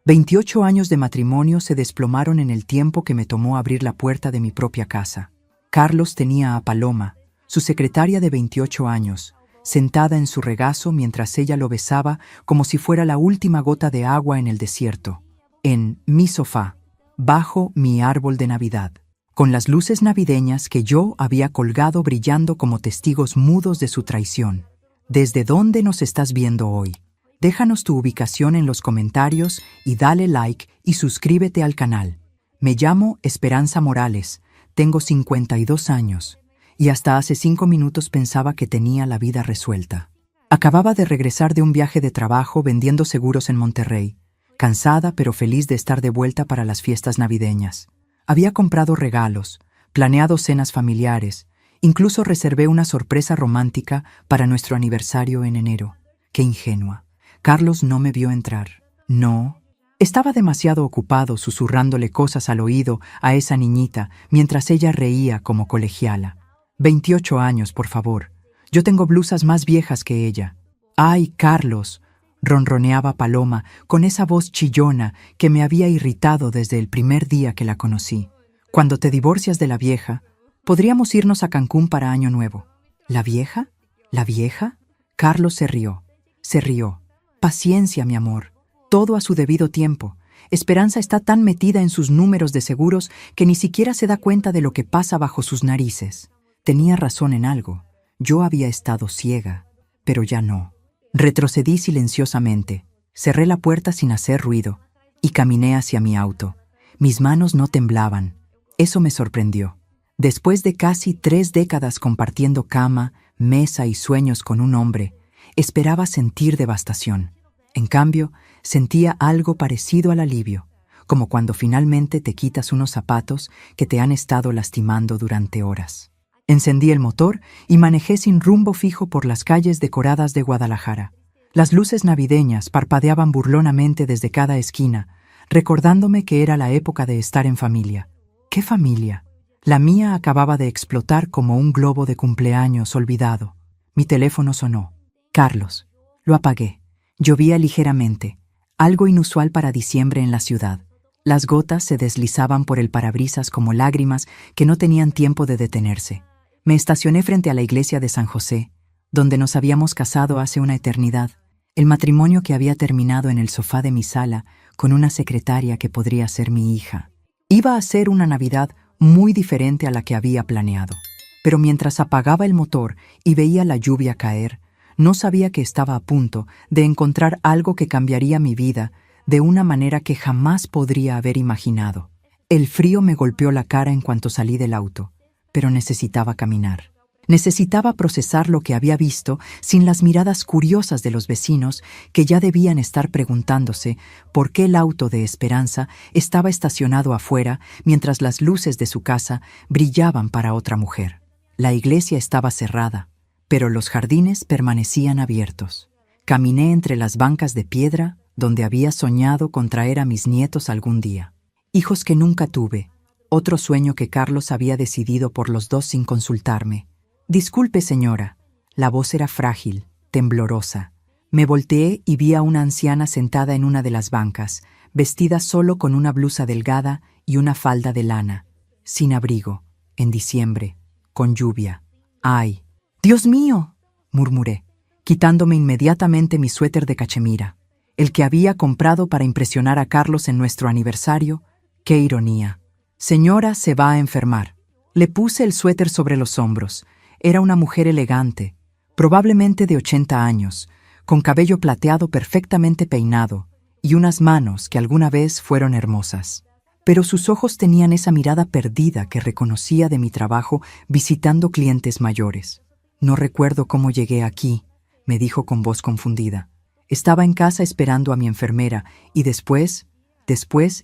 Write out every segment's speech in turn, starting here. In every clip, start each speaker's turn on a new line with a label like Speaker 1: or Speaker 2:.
Speaker 1: 28 años de matrimonio se desplomaron en el tiempo que me tomó abrir la puerta de mi propia casa. Carlos tenía a Paloma, su secretaria de 28 años, sentada en su regazo mientras ella lo besaba como si fuera la última gota de agua en el desierto, en mi sofá, bajo mi árbol de Navidad, con las luces navideñas que yo había colgado brillando como testigos mudos de su traición. ¿Desde dónde nos estás viendo hoy? Déjanos tu ubicación en los comentarios y dale like y suscríbete al canal. Me llamo Esperanza Morales, tengo 52 años y hasta hace 5 minutos pensaba que tenía la vida resuelta. Acababa de regresar de un viaje de trabajo vendiendo seguros en Monterrey, cansada pero feliz de estar de vuelta para las fiestas navideñas. Había comprado regalos, planeado cenas familiares, incluso reservé una sorpresa romántica para nuestro aniversario en enero. ¡Qué ingenua! Carlos no me vio entrar. No. Estaba demasiado ocupado susurrándole cosas al oído a esa niñita mientras ella reía como colegiala. 28 años, por favor. Yo tengo blusas más viejas que ella. ¡Ay, Carlos!, ronroneaba Paloma con esa voz chillona que me había irritado desde el primer día que la conocí. Cuando te divorcias de la vieja, podríamos irnos a Cancún para Año Nuevo. ¿La vieja? ¿La vieja? Carlos se rió. Se rió. Paciencia, mi amor. Todo a su debido tiempo. Esperanza está tan metida en sus números de seguros que ni siquiera se da cuenta de lo que pasa bajo sus narices. Tenía razón en algo. Yo había estado ciega, pero ya no. Retrocedí silenciosamente. Cerré la puerta sin hacer ruido y caminé hacia mi auto. Mis manos no temblaban. Eso me sorprendió. Después de casi 3 décadas compartiendo cama, mesa y sueños con un hombre, esperaba sentir devastación. En cambio, sentía algo parecido al alivio, como cuando finalmente te quitas unos zapatos que te han estado lastimando durante horas. Encendí el motor y manejé sin rumbo fijo por las calles decoradas de Guadalajara. Las luces navideñas parpadeaban burlonamente desde cada esquina, recordándome que era la época de estar en familia. ¿Qué familia? La mía acababa de explotar como un globo de cumpleaños olvidado. Mi teléfono sonó. Carlos. Lo apagué. Llovía ligeramente, algo inusual para diciembre en la ciudad. Las gotas se deslizaban por el parabrisas como lágrimas que no tenían tiempo de detenerse. Me estacioné frente a la iglesia de San José, donde nos habíamos casado hace una eternidad, el matrimonio que había terminado en el sofá de mi sala con una secretaria que podría ser mi hija. Iba a ser una Navidad muy diferente a la que había planeado, pero mientras apagaba el motor y veía la lluvia caer, no sabía que estaba a punto de encontrar algo que cambiaría mi vida de una manera que jamás podría haber imaginado. El frío me golpeó la cara en cuanto salí del auto, pero necesitaba caminar. Necesitaba procesar lo que había visto sin las miradas curiosas de los vecinos que ya debían estar preguntándose por qué el auto de Esperanza estaba estacionado afuera mientras las luces de su casa brillaban para otra mujer. La iglesia estaba cerrada, pero los jardines permanecían abiertos. Caminé entre las bancas de piedra donde había soñado con traer a mis nietos algún día. Hijos que nunca tuve, otro sueño que Carlos había decidido por los dos sin consultarme. «Disculpe, señora». La voz era frágil, temblorosa. Me volteé y vi a una anciana sentada en una de las bancas, vestida solo con una blusa delgada y una falda de lana, sin abrigo, en diciembre, con lluvia. «¡Ay! ¡Dios mío!», murmuré, quitándome inmediatamente mi suéter de cachemira, el que había comprado para impresionar a Carlos en nuestro aniversario. ¡Qué ironía! «Señora, se va a enfermar». Le puse el suéter sobre los hombros. Era una mujer elegante, probablemente de 80 años, con cabello plateado perfectamente peinado y unas manos que alguna vez fueron hermosas. Pero sus ojos tenían esa mirada perdida que reconocía de mi trabajo visitando clientes mayores. «No recuerdo cómo llegué aquí», me dijo con voz confundida. «Estaba en casa esperando a mi enfermera y después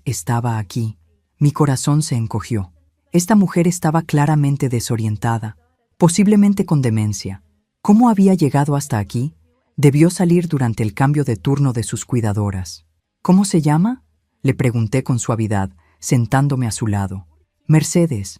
Speaker 1: estaba aquí». Mi corazón se encogió. Esta mujer estaba claramente desorientada, posiblemente con demencia. ¿Cómo había llegado hasta aquí? Debió salir durante el cambio de turno de sus cuidadoras. «¿Cómo se llama?», le pregunté con suavidad, sentándome a su lado. Mercedes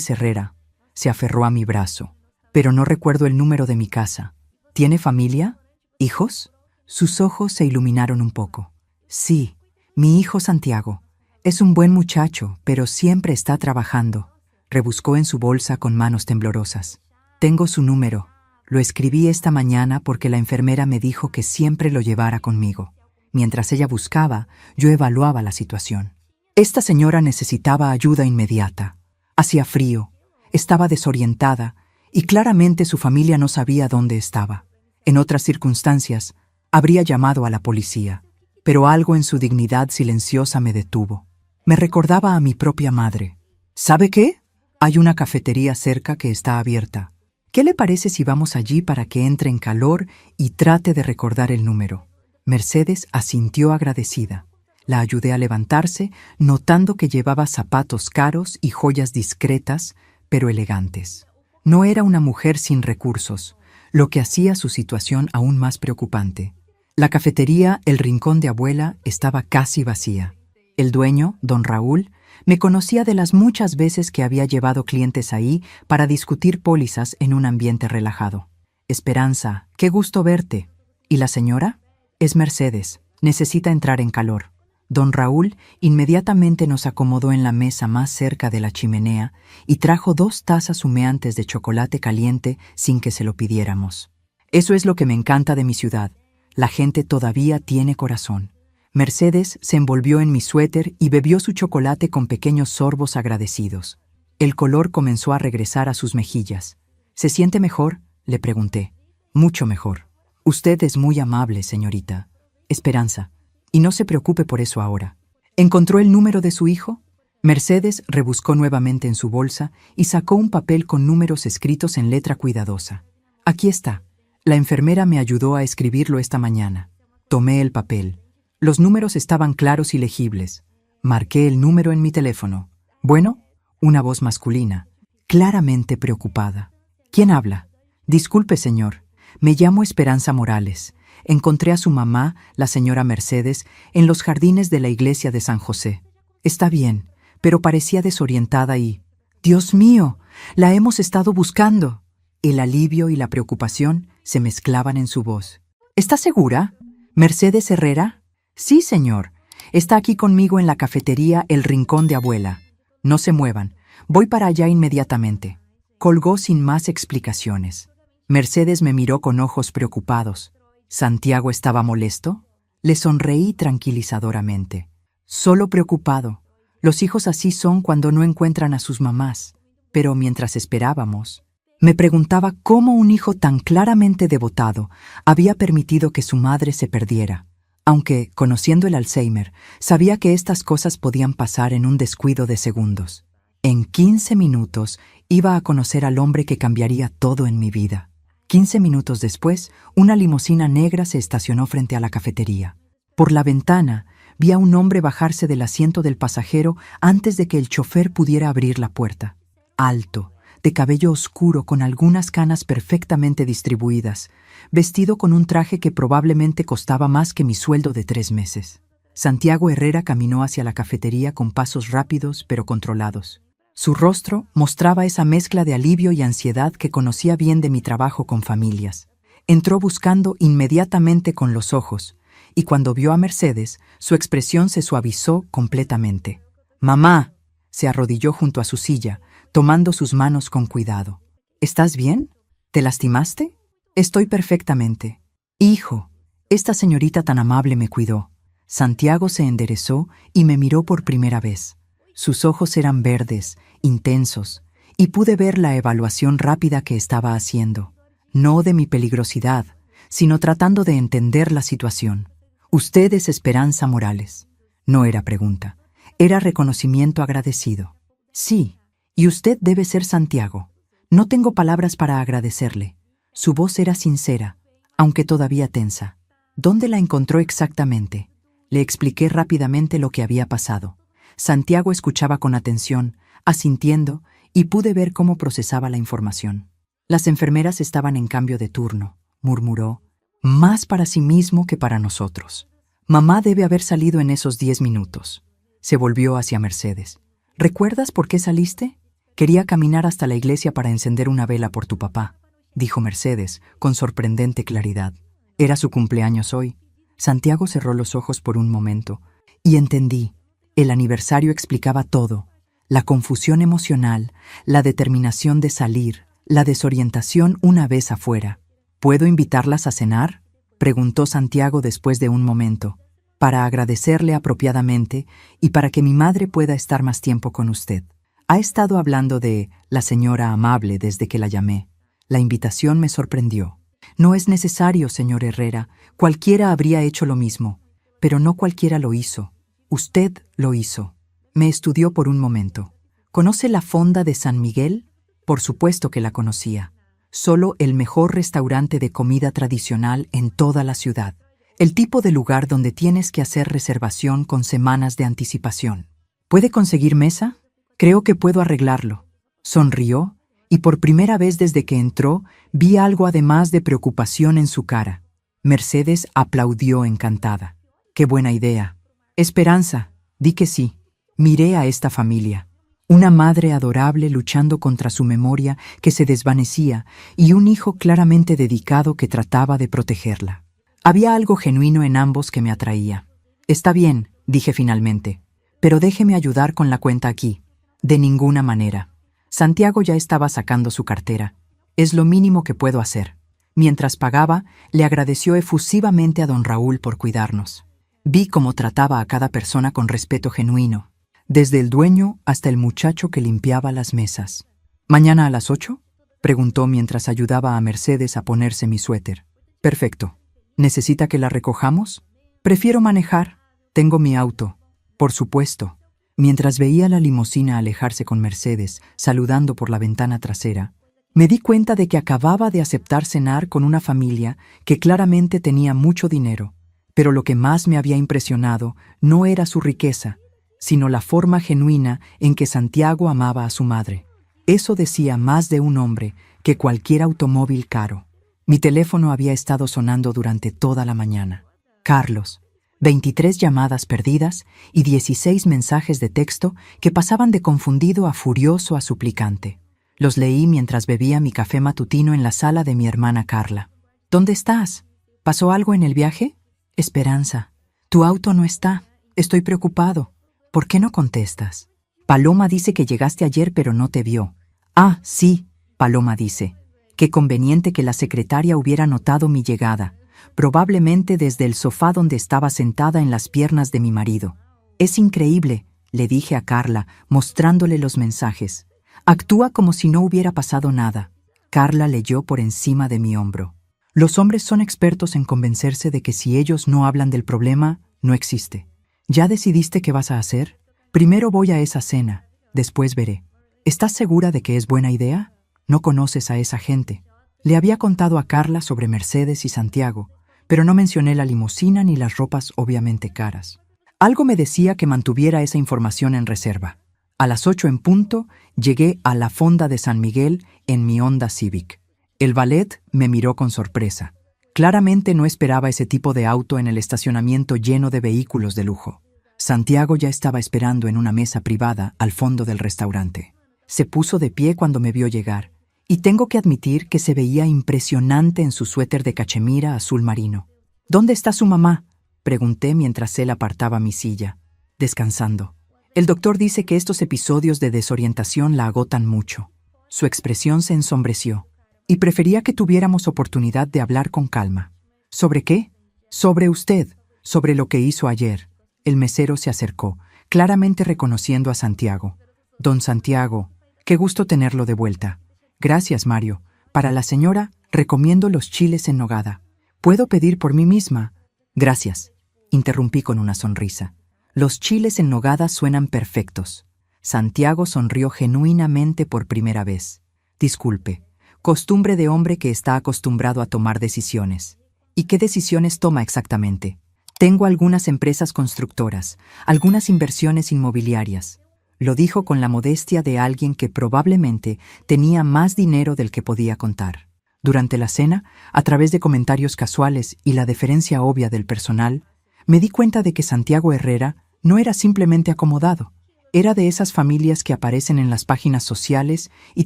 Speaker 1: Herrera». Se aferró a mi brazo. «Pero no recuerdo el número de mi casa». «¿Tiene familia? ¿Hijos?». Sus ojos se iluminaron un poco. «Sí, Mi hijo Santiago. Es un buen muchacho, pero siempre está trabajando. Rebuscó en su bolsa con manos temblorosas. Tengo su número. Lo escribí esta mañana porque la enfermera me dijo que siempre lo llevara conmigo. Mientras ella buscaba, yo evaluaba la situación. Esta señora necesitaba ayuda inmediata. Hacía frío, estaba desorientada y claramente su familia no sabía dónde estaba. En otras circunstancias, habría llamado a la policía, pero algo en su dignidad silenciosa me detuvo. Me recordaba a mi propia madre. ¿Sabe qué? Hay una cafetería cerca que está abierta. ¿Qué le parece si vamos allí para que entre en calor y trate de recordar el número? Mercedes asintió agradecida. La ayudé a levantarse, notando que llevaba zapatos caros y joyas discretas, pero elegantes. No era una mujer sin recursos, lo que hacía su situación aún más preocupante. La cafetería El Rincón de Abuela estaba casi vacía. El dueño, don Raúl, me conocía de las muchas veces que había llevado clientes ahí para discutir pólizas en un ambiente relajado. Esperanza, qué gusto verte. ¿Y la señora? Es Mercedes. Necesita entrar en calor. Don Raúl inmediatamente nos acomodó en la mesa más cerca de la chimenea y trajo 2 tazas humeantes de chocolate caliente sin que se lo pidiéramos. Eso es lo que me encanta de mi ciudad. La gente todavía tiene corazón. Mercedes se envolvió en mi suéter y bebió su chocolate con pequeños sorbos agradecidos. El color comenzó a regresar a sus mejillas. ¿Se siente mejor?, le pregunté. Mucho mejor. Usted es muy amable, señorita. Esperanza. Y no se preocupe por eso ahora. ¿Encontró el número de su hijo? Mercedes rebuscó nuevamente en su bolsa y sacó un papel con números escritos en letra cuidadosa. Aquí está. La enfermera me ayudó a escribirlo esta mañana. Tomé el papel. Los números estaban claros y legibles. Marqué el número en mi teléfono. Bueno, una voz masculina, claramente preocupada. ¿Quién habla? Disculpe, señor. Me llamo Esperanza Morales. Encontré a su mamá, la señora Mercedes, en los jardines de la iglesia de San José. Está bien, pero parecía desorientada y... ¡Dios mío! ¡La hemos estado buscando! El alivio y la preocupación se mezclaban en su voz. ¿Está segura? ¿Mercedes Herrera? Sí, señor. Está aquí conmigo en la cafetería El Rincón de Abuela. No se muevan. Voy para allá inmediatamente. Colgó sin más explicaciones. Mercedes me miró con ojos preocupados. ¿Santiago estaba molesto? Le sonreí tranquilizadoramente. Solo preocupado. Los hijos así son cuando no encuentran a sus mamás. Pero mientras esperábamos, me preguntaba cómo un hijo tan claramente devotado había permitido que su madre se perdiera. Aunque, conociendo el Alzheimer, sabía que estas cosas podían pasar en un descuido de segundos. En 15 minutos iba a conocer al hombre que cambiaría todo en mi vida. 15 minutos después, una limusina negra se estacionó frente a la cafetería. Por la ventana, vi a un hombre bajarse del asiento del pasajero antes de que el chofer pudiera abrir la puerta. Alto, de cabello oscuro con algunas canas perfectamente distribuidas, vestido con un traje que probablemente costaba más que mi sueldo de 3 meses. Santiago Herrera caminó hacia la cafetería con pasos rápidos pero controlados. Su rostro mostraba esa mezcla de alivio y ansiedad que conocía bien de mi trabajo con familias. Entró buscando inmediatamente con los ojos, y cuando vio a Mercedes, su expresión se suavizó completamente. «Mamá», se arrodilló junto a su silla, tomando sus manos con cuidado. «¿Estás bien? ¿Te lastimaste?» «Estoy perfectamente». «Hijo, esta señorita tan amable me cuidó». Santiago se enderezó y me miró por primera vez. Sus ojos eran verdes, intensos, y pude ver la evaluación rápida que estaba haciendo. No de mi peligrosidad, sino tratando de entender la situación. «Usted es Esperanza Morales». No era pregunta, era reconocimiento agradecido. «Sí, y usted debe ser Santiago». No tengo palabras para agradecerle. Su voz era sincera, aunque todavía tensa. ¿Dónde la encontró exactamente? Le expliqué rápidamente lo que había pasado. Santiago escuchaba con atención, asintiendo, y pude ver cómo procesaba la información. Las enfermeras estaban en cambio de turno, murmuró, más para sí mismo que para nosotros. Mamá debe haber salido en esos 10 minutos. Se volvió hacia Mercedes. ¿Recuerdas por qué saliste? Quería caminar hasta la iglesia para encender una vela por tu papá, dijo Mercedes, con sorprendente claridad. Era su cumpleaños hoy. Santiago cerró los ojos por un momento, Y entendí. El aniversario explicaba todo. La confusión emocional, la determinación de salir, la desorientación una vez afuera. ¿Puedo invitarlas a cenar?, preguntó Santiago después de un momento, para agradecerle apropiadamente y para que mi madre pueda estar más tiempo con usted. Ha estado hablando de la señora amable desde que la llamé. La invitación me sorprendió. No es necesario, señor Herrera. Cualquiera habría hecho lo mismo. Pero no cualquiera lo hizo. Usted lo hizo. Me estudió por un momento. ¿Conoce la Fonda de San Miguel? Por supuesto que la conocía. Solo el mejor restaurante de comida tradicional en toda la ciudad. El tipo de lugar donde tienes que hacer reservación con semanas de anticipación. ¿Puede conseguir mesa? Creo que puedo arreglarlo. Sonrió, y por primera vez desde que entró, vi algo además de preocupación en su cara. Mercedes aplaudió encantada. ¡Qué buena idea! Esperanza, di que sí. Miré a esta familia. Una madre adorable luchando contra su memoria que se desvanecía y un hijo claramente dedicado que trataba de protegerla. Había algo genuino en ambos que me atraía. Está bien, dije finalmente, pero déjeme ayudar con la cuenta aquí. De ninguna manera. Santiago ya estaba sacando su cartera. Es lo mínimo que puedo hacer. Mientras pagaba, le agradeció efusivamente a don Raúl por cuidarnos. Vi cómo trataba a cada persona con respeto genuino, desde el dueño hasta el muchacho que limpiaba las mesas. ¿Mañana a las 8? Preguntó mientras ayudaba a Mercedes a ponerse mi suéter. Perfecto. ¿Necesita que la recojamos? Prefiero manejar. Tengo mi auto. Por supuesto. Mientras veía la limusina alejarse con Mercedes, saludando por la ventana trasera, me di cuenta de que acababa de aceptar cenar con una familia que claramente tenía mucho dinero, pero lo que más me había impresionado no era su riqueza, sino la forma genuina en que Santiago amaba a su madre. Eso decía más de un hombre que cualquier automóvil caro. Mi teléfono había estado sonando durante toda la mañana. Carlos. 23 llamadas perdidas y 16 mensajes de texto que pasaban de confundido a furioso a suplicante. Los leí mientras bebía mi café matutino en la sala de mi hermana Carla. ¿Dónde estás? ¿Pasó algo en el viaje? Esperanza. Tu auto no está. Estoy preocupado. ¿Por qué no contestas? Paloma dice que llegaste ayer pero no te vio. Ah, sí, Paloma dice. Qué conveniente que la secretaria hubiera notado mi llegada. Probablemente desde el sofá donde estaba sentada en las piernas de mi marido. Es increíble, le dije a Carla, mostrándole los mensajes. Actúa como si no hubiera pasado nada. Carla leyó por encima de mi hombro. Los hombres son expertos en convencerse de que si ellos no hablan del problema, no existe. ¿Ya decidiste qué vas a hacer? Primero voy a esa cena, después veré. ¿Estás segura de que es buena idea? No conoces a esa gente. Le había contado a Carla sobre Mercedes y Santiago, pero no mencioné la limusina ni las ropas obviamente caras. Algo me decía que mantuviera esa información en reserva. A las 8 en punto, llegué a la Fonda de San Miguel en mi Honda Civic. El valet me miró con sorpresa. Claramente no esperaba ese tipo de auto en el estacionamiento lleno de vehículos de lujo. Santiago ya estaba esperando en una mesa privada al fondo del restaurante. Se puso de pie cuando me vio llegar, y tengo que admitir que se veía impresionante en su suéter de cachemira azul marino. ¿Dónde está su mamá?, pregunté mientras él apartaba mi silla. Descansando. El doctor dice que estos episodios de desorientación la agotan mucho. Su expresión se ensombreció, y prefería que tuviéramos oportunidad de hablar con calma. ¿Sobre qué? Sobre usted, sobre lo que hizo ayer. El mesero se acercó, claramente reconociendo a Santiago. Don Santiago, qué gusto tenerlo de vuelta. Gracias, Mario. Para la señora, recomiendo los chiles en nogada. ¿Puedo pedir por mí misma? Gracias, interrumpí con una sonrisa. Los chiles en nogada suenan perfectos. Santiago sonrió genuinamente por primera vez. Disculpe, costumbre de hombre que está acostumbrado a tomar decisiones. ¿Y qué decisiones toma exactamente? Tengo algunas empresas constructoras, algunas inversiones inmobiliarias. Lo dijo con la modestia de alguien que probablemente tenía más dinero del que podía contar. Durante la cena, a través de comentarios casuales y la deferencia obvia del personal, me di cuenta de que Santiago Herrera no era simplemente acomodado. Era de esas familias que aparecen en las páginas sociales y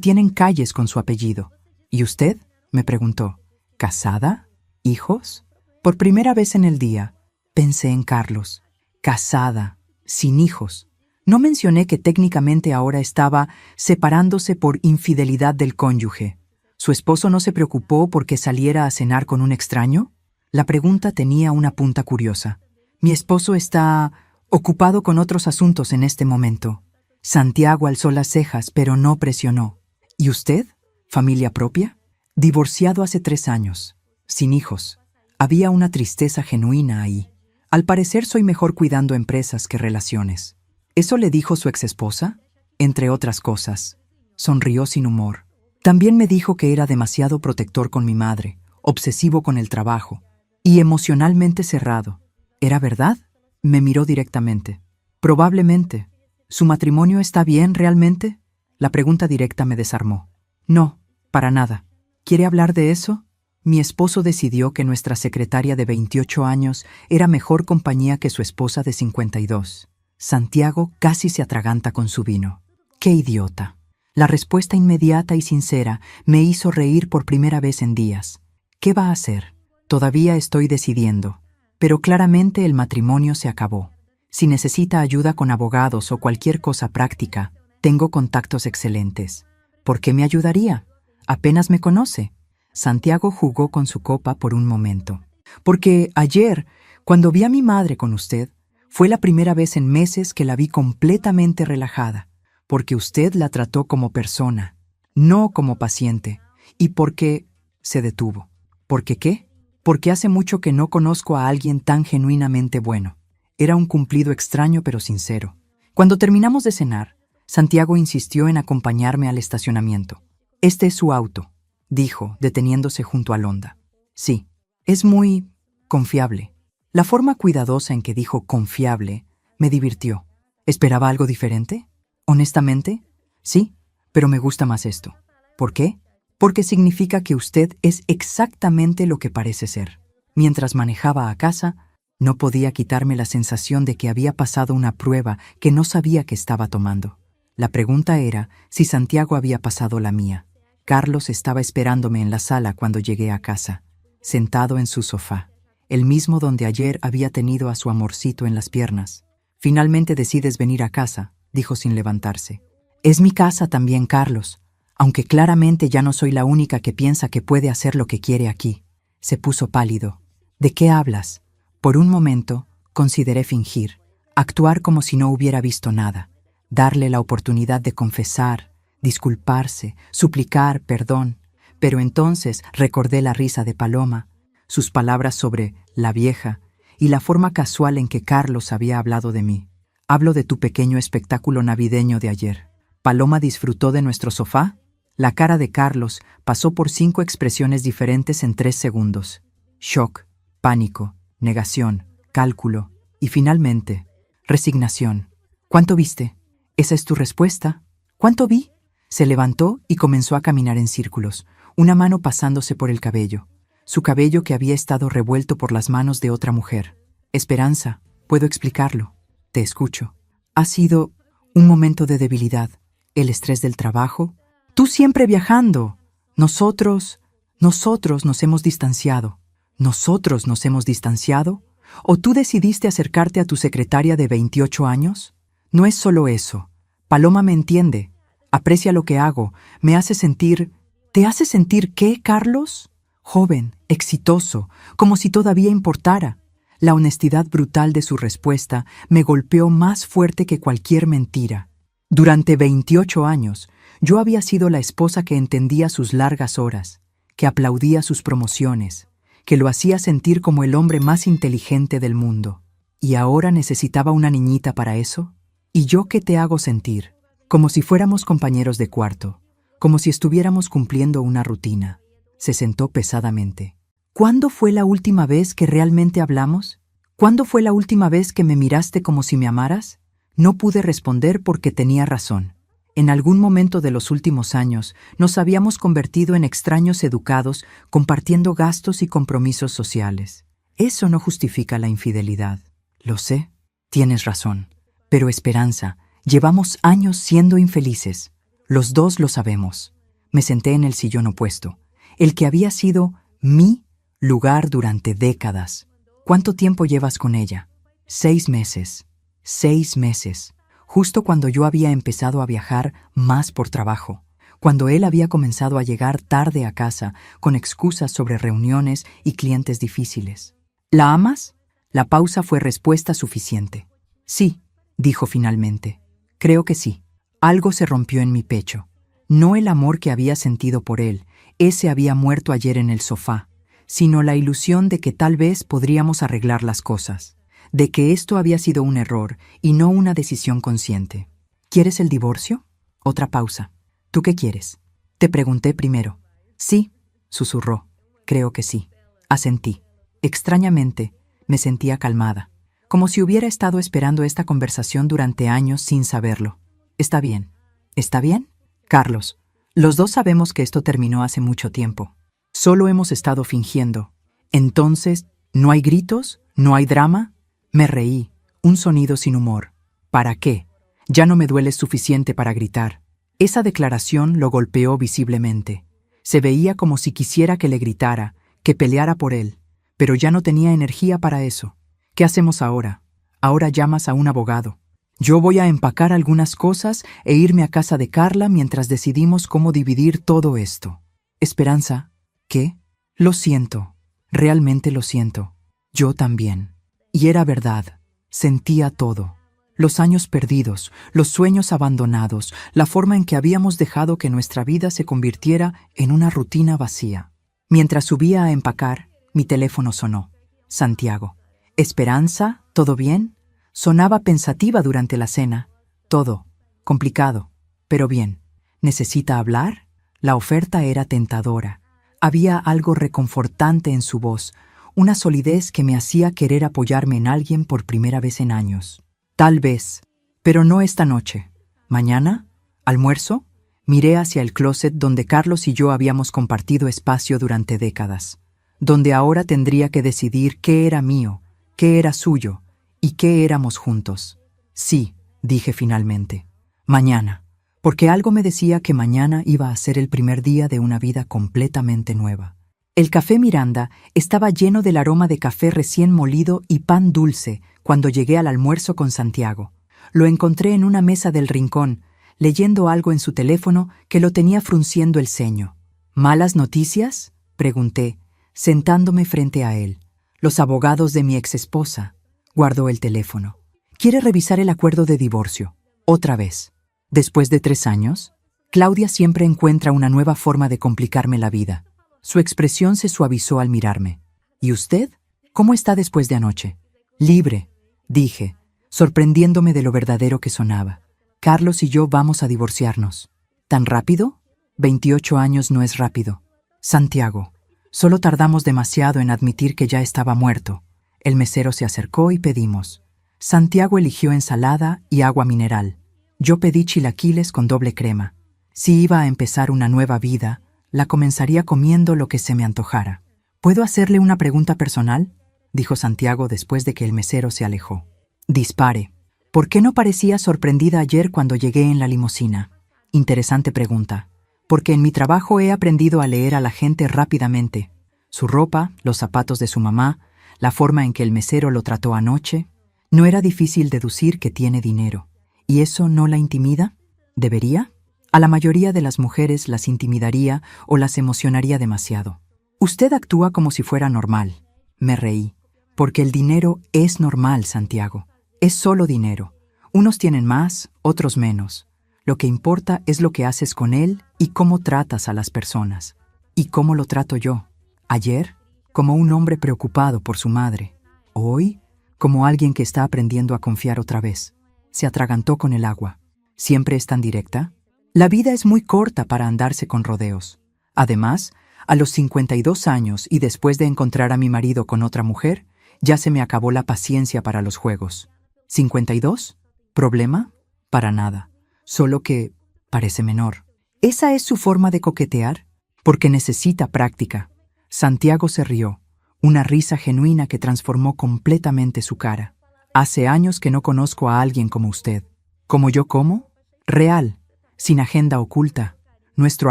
Speaker 1: tienen calles con su apellido. ¿Y usted?, me preguntó. ¿Casada? ¿Hijos? Por primera vez en el día, pensé en Carlos. casada, sin hijos. No mencioné que técnicamente ahora estaba separándose por infidelidad del cónyuge. ¿Su esposo no se preocupó porque saliera a cenar con un extraño? La pregunta tenía una punta curiosa. Mi esposo está ocupado con otros asuntos en este momento. Santiago alzó las cejas, pero no presionó. ¿Y usted? ¿Familia propia? Divorciado hace 3 años, sin hijos. Había una tristeza genuina ahí. Al parecer soy mejor cuidando empresas que relaciones. ¿Eso le dijo su exesposa? Entre otras cosas. Sonrió sin humor. También me dijo que era demasiado protector con mi madre, obsesivo con el trabajo y emocionalmente cerrado. ¿Era verdad? Me miró directamente. Probablemente. ¿Su matrimonio está bien realmente? La pregunta directa me desarmó. No, para nada. ¿Quiere hablar de eso? Mi esposo decidió que nuestra secretaria de 28 años era mejor compañía que su esposa de 52. Santiago casi se atraganta con su vino. ¡Qué idiota! La respuesta inmediata y sincera me hizo reír por primera vez en días. ¿Qué va a hacer? Todavía estoy decidiendo. Pero claramente el matrimonio se acabó. Si necesita ayuda con abogados o cualquier cosa práctica, tengo contactos excelentes. ¿Por qué me ayudaría? Apenas me conoce. Santiago jugó con su copa por un momento. Porque ayer, cuando vi a mi madre con usted, fue la primera vez en meses que la vi completamente relajada, porque usted la trató como persona, no como paciente, y porque se detuvo. ¿Por qué qué? Porque hace mucho que no conozco a alguien tan genuinamente bueno. Era un cumplido extraño pero sincero. Cuando terminamos de cenar, Santiago insistió en acompañarme al estacionamiento. «Este es su auto», dijo, deteniéndose junto a Londa. «Sí, es muy confiable». La forma cuidadosa en que dijo confiable me divirtió. ¿Esperaba algo diferente? Honestamente, sí, pero me gusta más esto. ¿Por qué? Porque significa que usted es exactamente lo que parece ser. Mientras manejaba a casa, no podía quitarme la sensación de que había pasado una prueba que no sabía que estaba tomando. La pregunta era si Santiago había pasado la mía. Carlos estaba esperándome en la sala cuando llegué a casa, sentado en su sofá, el mismo donde ayer había tenido a su amorcito en las piernas. «Finalmente decides venir a casa», dijo sin levantarse. «Es mi casa también, Carlos, aunque claramente ya no soy la única que piensa que puede hacer lo que quiere aquí». Se puso pálido. «¿De qué hablas?» Por un momento, consideré fingir, actuar como si no hubiera visto nada, darle la oportunidad de confesar, disculparse, suplicar perdón. Pero entonces recordé la risa de Paloma, sus palabras sobre la vieja y la forma casual en que Carlos había hablado de mí. «Hablo de tu pequeño espectáculo navideño de ayer. ¿Paloma disfrutó de nuestro sofá?» La cara de Carlos pasó por 5 expresiones diferentes en 3 segundos. Shock, pánico, negación, cálculo y finalmente, resignación. «¿Cuánto viste?» «¿Esa es tu respuesta?» «¿Cuánto vi?» Se levantó y comenzó a caminar en círculos, una mano pasándose por el cabello. Su cabello que había estado revuelto por las manos de otra mujer. «Esperanza, puedo explicarlo. Te escucho. Ha sido un momento de debilidad. El estrés del trabajo. Tú siempre viajando. Nosotros nos hemos distanciado. ¿Nosotros nos hemos distanciado? ¿O tú decidiste acercarte a tu secretaria de 28 años? No es solo eso. Paloma me entiende. Aprecia lo que hago. Me hace sentir... ¿Te hace sentir qué, Carlos? Joven, exitoso, como si todavía importara. La honestidad brutal de su respuesta me golpeó más fuerte que cualquier mentira. Durante 28 años, yo había sido la esposa que entendía sus largas horas, que aplaudía sus promociones, que lo hacía sentir como el hombre más inteligente del mundo. ¿Y ahora necesitaba una niñita para eso? ¿Y yo qué te hago sentir? Como si fuéramos compañeros de cuarto, como si estuviéramos cumpliendo una rutina. Se sentó pesadamente. ¿Cuándo fue la última vez que realmente hablamos? ¿Cuándo fue la última vez que me miraste como si me amaras? No pude responder porque tenía razón. En algún momento de los últimos años nos habíamos convertido en extraños educados compartiendo gastos y compromisos sociales. Eso no justifica la infidelidad. Lo sé, tienes razón. Pero Esperanza, llevamos años siendo infelices. Los dos lo sabemos. Me senté en el sillón opuesto, el que había sido mi lugar durante décadas. ¿Cuánto tiempo llevas con ella? 6 meses. 6 meses. Justo cuando yo había empezado a viajar más por trabajo. Cuando él había comenzado a llegar tarde a casa con excusas sobre reuniones y clientes difíciles. ¿La amas? La pausa fue respuesta suficiente. Sí, dijo finalmente. Creo que sí. Algo se rompió en mi pecho. No el amor que había sentido por él, ese había muerto ayer en el sofá, sino la ilusión de que tal vez podríamos arreglar las cosas, de que esto había sido un error y no una decisión consciente. ¿Quieres el divorcio? Otra pausa. ¿Tú qué quieres? Te pregunté primero. Sí, susurró. Creo que sí. Asentí. Extrañamente, me sentía calmada, como si hubiera estado esperando esta conversación durante años sin saberlo. Está bien. ¿Está bien? Carlos, los dos sabemos que esto terminó hace mucho tiempo. Solo hemos estado fingiendo. Entonces, ¿no hay gritos? ¿No hay drama? Me reí, un sonido sin humor. ¿Para qué? Ya no me duele suficiente para gritar. Esa declaración lo golpeó visiblemente. Se veía como si quisiera que le gritara, que peleara por él, pero ya no tenía energía para eso. ¿Qué hacemos ahora? Ahora llamas a un abogado. Yo voy a empacar algunas cosas e irme a casa de Carla mientras decidimos cómo dividir todo esto. Esperanza, ¿qué? Lo siento, realmente lo siento. Yo también. Y era verdad, sentía todo. Los años perdidos, los sueños abandonados, la forma en que habíamos dejado que nuestra vida se convirtiera en una rutina vacía. Mientras subía a empacar, mi teléfono sonó. Santiago. ¿Esperanza? ¿Todo bien? Sonaba pensativa durante la cena. Todo. Complicado. Pero bien. ¿Necesita hablar? La oferta era tentadora. Había algo reconfortante en su voz, una solidez que me hacía querer apoyarme en alguien por primera vez en años. Tal vez, pero no esta noche. ¿Mañana? ¿Almuerzo? Miré hacia el closet donde Carlos y yo habíamos compartido espacio durante décadas, donde ahora tendría que decidir qué era mío, qué era suyo y qué éramos juntos. Sí, dije finalmente. Mañana, porque algo me decía que mañana iba a ser el primer día de una vida completamente nueva. El café Miranda estaba lleno del aroma de café recién molido y pan dulce cuando llegué al almuerzo con Santiago. Lo encontré en una mesa del rincón, leyendo algo en su teléfono que lo tenía frunciendo el ceño. ¿Malas noticias?, pregunté, sentándome frente a él. Los abogados de mi exesposa. Guardó el teléfono. Quiere revisar el acuerdo de divorcio. Otra vez. Después de 3 años, Claudia siempre encuentra una nueva forma de complicarme la vida. Su expresión se suavizó al mirarme. ¿Y usted? ¿Cómo está después de anoche? Libre, dije, sorprendiéndome de lo verdadero que sonaba. Carlos y yo vamos a divorciarnos. ¿Tan rápido? 28 años no es rápido. Santiago, solo tardamos demasiado en admitir que ya estaba muerto. El mesero se acercó y pedimos. Santiago eligió ensalada y agua mineral. Yo pedí chilaquiles con doble crema. Si iba a empezar una nueva vida, la comenzaría comiendo lo que se me antojara. ¿Puedo hacerle una pregunta personal?, dijo Santiago después de que el mesero se alejó. Dispare. ¿Por qué no parecía sorprendida ayer cuando llegué en la limusina? Interesante pregunta. Porque en mi trabajo he aprendido a leer a la gente rápidamente. Su ropa, los zapatos de su mamá, la forma en que el mesero lo trató anoche. No era difícil deducir que tiene dinero. ¿Y eso no la intimida? ¿Debería? A la mayoría de las mujeres las intimidaría o las emocionaría demasiado. Usted actúa como si fuera normal. Me reí. Porque el dinero es normal, Santiago. Es solo dinero. Unos tienen más, otros menos. Lo que importa es lo que haces con él y cómo tratas a las personas. ¿Y cómo lo trato yo? Ayer, como un hombre preocupado por su madre. Hoy, como alguien que está aprendiendo a confiar otra vez. Se atragantó con el agua. ¿Siempre es tan directa? La vida es muy corta para andarse con rodeos. Además, a los 52 años y después de encontrar a mi marido con otra mujer, ya se me acabó la paciencia para los juegos. ¿52? ¿Problema? Para nada. Solo que parece menor. ¿Esa es su forma de coquetear? Porque necesita práctica. Santiago se rió, una risa genuina que transformó completamente su cara. Hace años que no conozco a alguien como usted. ¿Como yo como? Real. Sin agenda oculta. Nuestro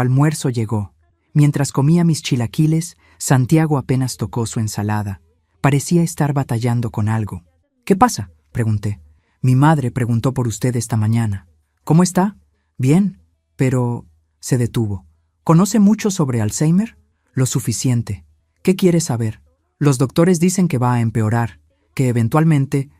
Speaker 1: almuerzo llegó. Mientras comía mis chilaquiles, Santiago apenas tocó su ensalada. Parecía estar batallando con algo. ¿Qué pasa?, pregunté. Mi madre preguntó por usted esta mañana. ¿Cómo está? Bien, pero... Se detuvo. ¿Conoce mucho sobre Alzheimer? Lo suficiente. ¿Qué quiere saber? Los doctores dicen que va a empeorar, que eventualmente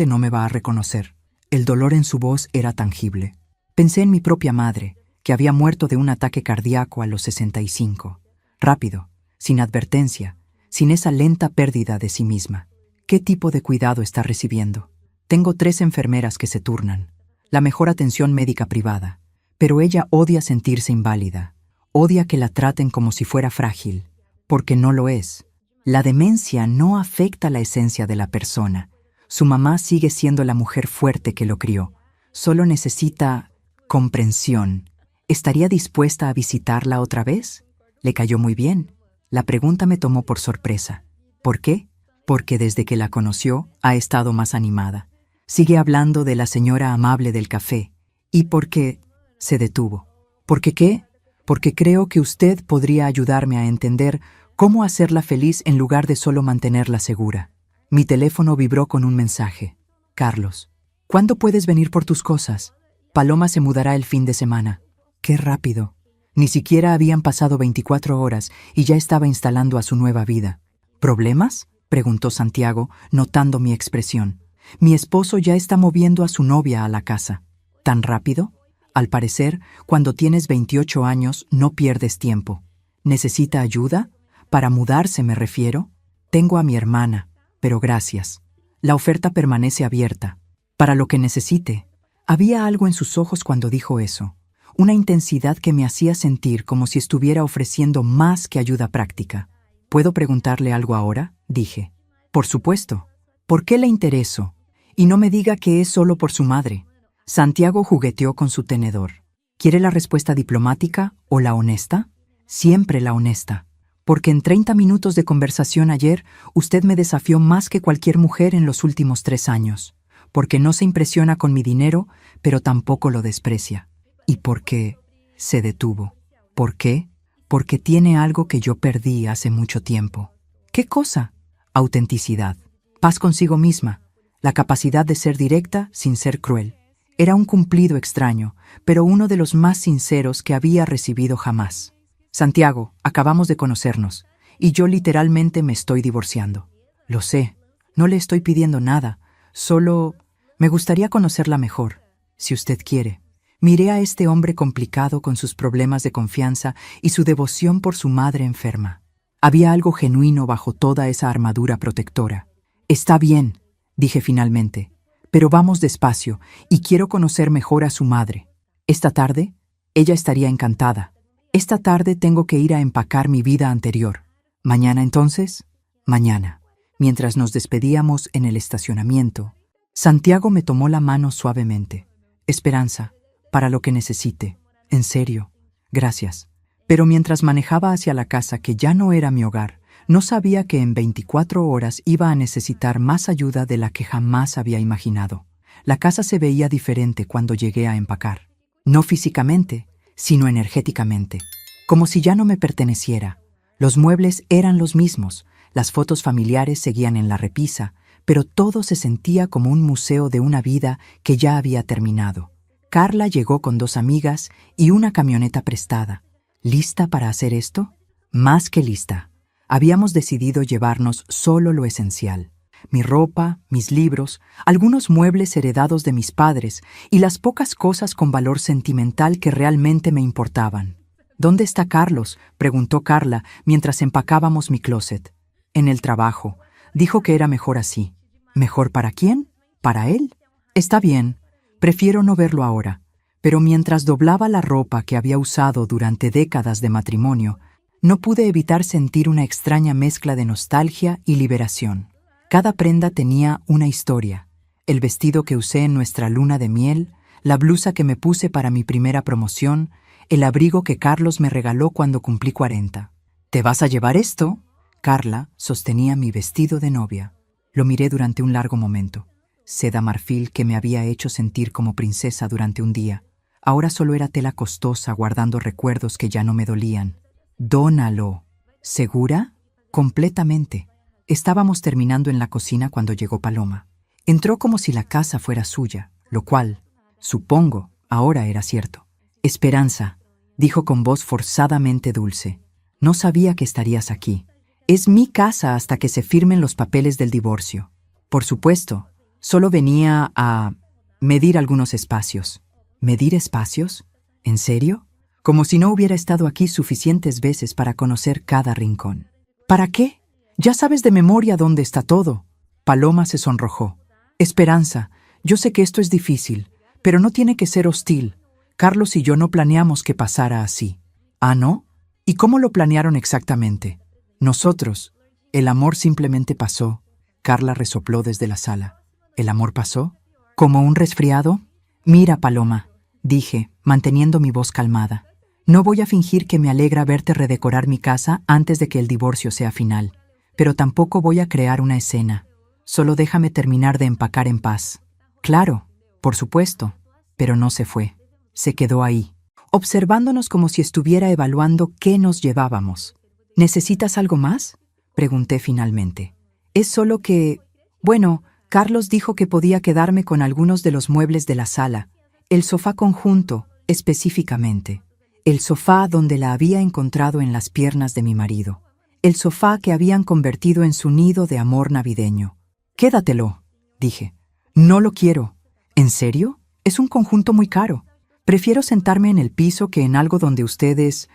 Speaker 1: no me va a reconocer. El dolor en su voz era tangible. Pensé en mi propia madre, que había muerto de un ataque cardíaco a los 65. Rápido, sin advertencia, sin esa lenta pérdida de sí misma. ¿Qué tipo de cuidado está recibiendo? Tengo 3 enfermeras que se turnan. La mejor atención médica privada. Pero ella odia sentirse inválida. Odia que la traten como si fuera frágil, porque no lo es. La demencia no afecta la esencia de la persona. Su mamá sigue siendo la mujer fuerte que lo crió. Solo necesita comprensión. ¿Estaría dispuesta a visitarla otra vez? Le cayó muy bien. La pregunta me tomó por sorpresa. ¿Por qué? Porque desde que la conoció ha estado más animada. Sigue hablando de la señora amable del café. Y porque... Se detuvo. ¿Por qué qué? Porque creo que usted podría ayudarme a entender cómo hacerla feliz en lugar de solo mantenerla segura. Mi teléfono vibró con un mensaje. Carlos, ¿cuándo puedes venir por tus cosas? Paloma se mudará el fin de semana. ¡Qué rápido! Ni siquiera habían pasado 24 horas y ya estaba instalando a su nueva vida. ¿Problemas?, preguntó Santiago, notando mi expresión. Mi esposo ya está moviendo a su novia a la casa. ¿Tan rápido? Al parecer, cuando tienes 28 años, no pierdes tiempo. ¿Necesita ayuda? Para mudarse, me refiero. Tengo a mi hermana, pero gracias. La oferta permanece abierta. Para lo que necesite. Había algo en sus ojos cuando dijo eso. Una intensidad que me hacía sentir como si estuviera ofreciendo más que ayuda práctica. ¿Puedo preguntarle algo ahora?, dije. Por supuesto. ¿Por qué le intereso? Y no me diga que es solo por su madre. Santiago jugueteó con su tenedor. ¿Quiere la respuesta diplomática o la honesta? Siempre la honesta. Porque en 30 minutos de conversación ayer, usted me desafió más que cualquier mujer en los últimos 3 años. Porque no se impresiona con mi dinero, pero tampoco lo desprecia. Y porque... Se detuvo. ¿Por qué? Porque tiene algo que yo perdí hace mucho tiempo. ¿Qué cosa? Autenticidad. Paz consigo misma. La capacidad de ser directa sin ser cruel. Era un cumplido extraño, pero uno de los más sinceros que había recibido jamás. Santiago, acabamos de conocernos, y yo literalmente me estoy divorciando. Lo sé, no le estoy pidiendo nada, solo me gustaría conocerla mejor, si usted quiere. Miré a este hombre complicado con sus problemas de confianza y su devoción por su madre enferma. Había algo genuino bajo toda esa armadura protectora. Está bien, dije finalmente. Pero vamos despacio, y quiero conocer mejor a su madre. Esta tarde, ella estaría encantada. Esta tarde tengo que ir a empacar mi vida anterior. ¿Mañana entonces? Mañana. Mientras nos despedíamos en el estacionamiento, Santiago me tomó la mano suavemente. Esperanza, para lo que necesite. En serio, gracias. Pero mientras manejaba hacia la casa que ya no era mi hogar, no sabía que en 24 horas iba a necesitar más ayuda de la que jamás había imaginado. La casa se veía diferente cuando llegué a empacar. No físicamente, sino energéticamente. Como si ya no me perteneciera. Los muebles eran los mismos, las fotos familiares seguían en la repisa, pero todo se sentía como un museo de una vida que ya había terminado. Carla llegó con 2 amigas y una camioneta prestada. ¿Lista para hacer esto? Más que lista. Habíamos decidido llevarnos solo lo esencial. Mi ropa, mis libros, algunos muebles heredados de mis padres y las pocas cosas con valor sentimental que realmente me importaban. ¿Dónde está Carlos?, preguntó Carla mientras empacábamos mi closet. En el trabajo. Dijo que era mejor así. ¿Mejor para quién? ¿Para él? Está bien. Prefiero no verlo ahora. Pero mientras doblaba la ropa que había usado durante décadas de matrimonio, no pude evitar sentir una extraña mezcla de nostalgia y liberación. Cada prenda tenía una historia. El vestido que usé en nuestra luna de miel, la blusa que me puse para mi primera promoción, el abrigo que Carlos me regaló cuando cumplí 40. ¿Te vas a llevar esto? Carla sostenía mi vestido de novia. Lo miré durante un largo momento. Seda marfil que me había hecho sentir como princesa durante un día. Ahora solo era tela costosa guardando recuerdos que ya no me dolían. Dónalo. ¿Segura? Completamente. Estábamos terminando en la cocina cuando llegó Paloma. Entró como si la casa fuera suya, lo cual, supongo, ahora era cierto. Esperanza, dijo con voz forzadamente dulce, no sabía que estarías aquí. Es mi casa hasta que se firmen los papeles del divorcio. Por supuesto, solo venía a medir algunos espacios. ¿Medir espacios? ¿En serio? Como si no hubiera estado aquí suficientes veces para conocer cada rincón. ¿Para qué? Ya sabes de memoria dónde está todo. Paloma se sonrojó. Esperanza, yo sé que esto es difícil, pero no tiene que ser hostil. Carlos y yo no planeamos que pasara así. ¿Ah, no? ¿Y cómo lo planearon exactamente? Nosotros. El amor simplemente pasó. Carla resopló desde la sala. ¿El amor pasó? ¿Como un resfriado? Mira, Paloma, dije, manteniendo mi voz calmada. No voy a fingir que me alegra verte redecorar mi casa antes de que el divorcio sea final, pero tampoco voy a crear una escena. Solo déjame terminar de empacar en paz. Claro, por supuesto, pero no se fue. Se quedó ahí, observándonos como si estuviera evaluando qué nos llevábamos. ¿Necesitas algo más?, pregunté finalmente. Es solo que... Bueno, Carlos dijo que podía quedarme con algunos de los muebles de la sala, el sofá conjunto, específicamente. El sofá donde la había encontrado en las piernas de mi marido. El sofá que habían convertido en su nido de amor navideño. Quédatelo, dije. No lo quiero. ¿En serio? Es un conjunto muy caro. Prefiero sentarme en el piso que en algo donde ustedes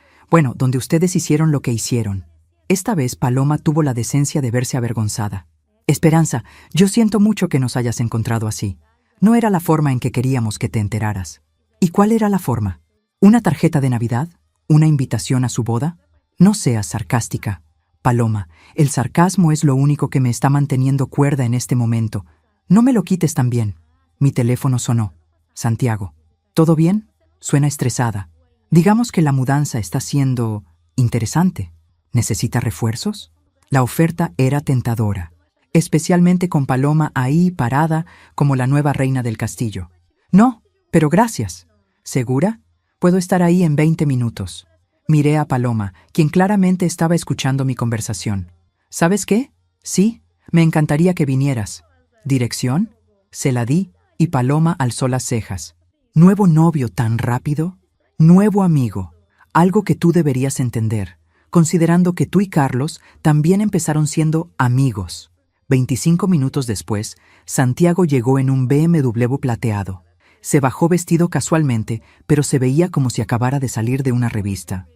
Speaker 1: hicieron lo que hicieron. Esta vez Paloma tuvo la decencia de verse avergonzada. Esperanza, yo siento mucho que nos hayas encontrado así. No era la forma en que queríamos que te enteraras. ¿Y cuál era la forma? ¿Una tarjeta de Navidad? ¿Una invitación a su boda? No seas sarcástica. Paloma, el sarcasmo es lo único que me está manteniendo cuerda en este momento. No me lo quites también. Mi teléfono sonó. Santiago. ¿Todo bien? Suena estresada. Digamos que la mudanza está siendo interesante. ¿Necesita refuerzos? La oferta era tentadora, especialmente con Paloma ahí parada como la nueva reina del castillo. No, pero gracias. ¿Segura? Puedo estar ahí en 20 minutos. Miré a Paloma, quien claramente estaba escuchando mi conversación. ¿Sabes qué? Sí, me encantaría que vinieras. ¿Dirección? Se la di y Paloma alzó las cejas. ¿Nuevo novio tan rápido? Nuevo amigo, algo que tú deberías entender, considerando que tú y Carlos también empezaron siendo amigos. 25 minutos después, Santiago llegó en un BMW plateado. Se bajó vestido casualmente, pero se veía como si acabara de salir de una revista.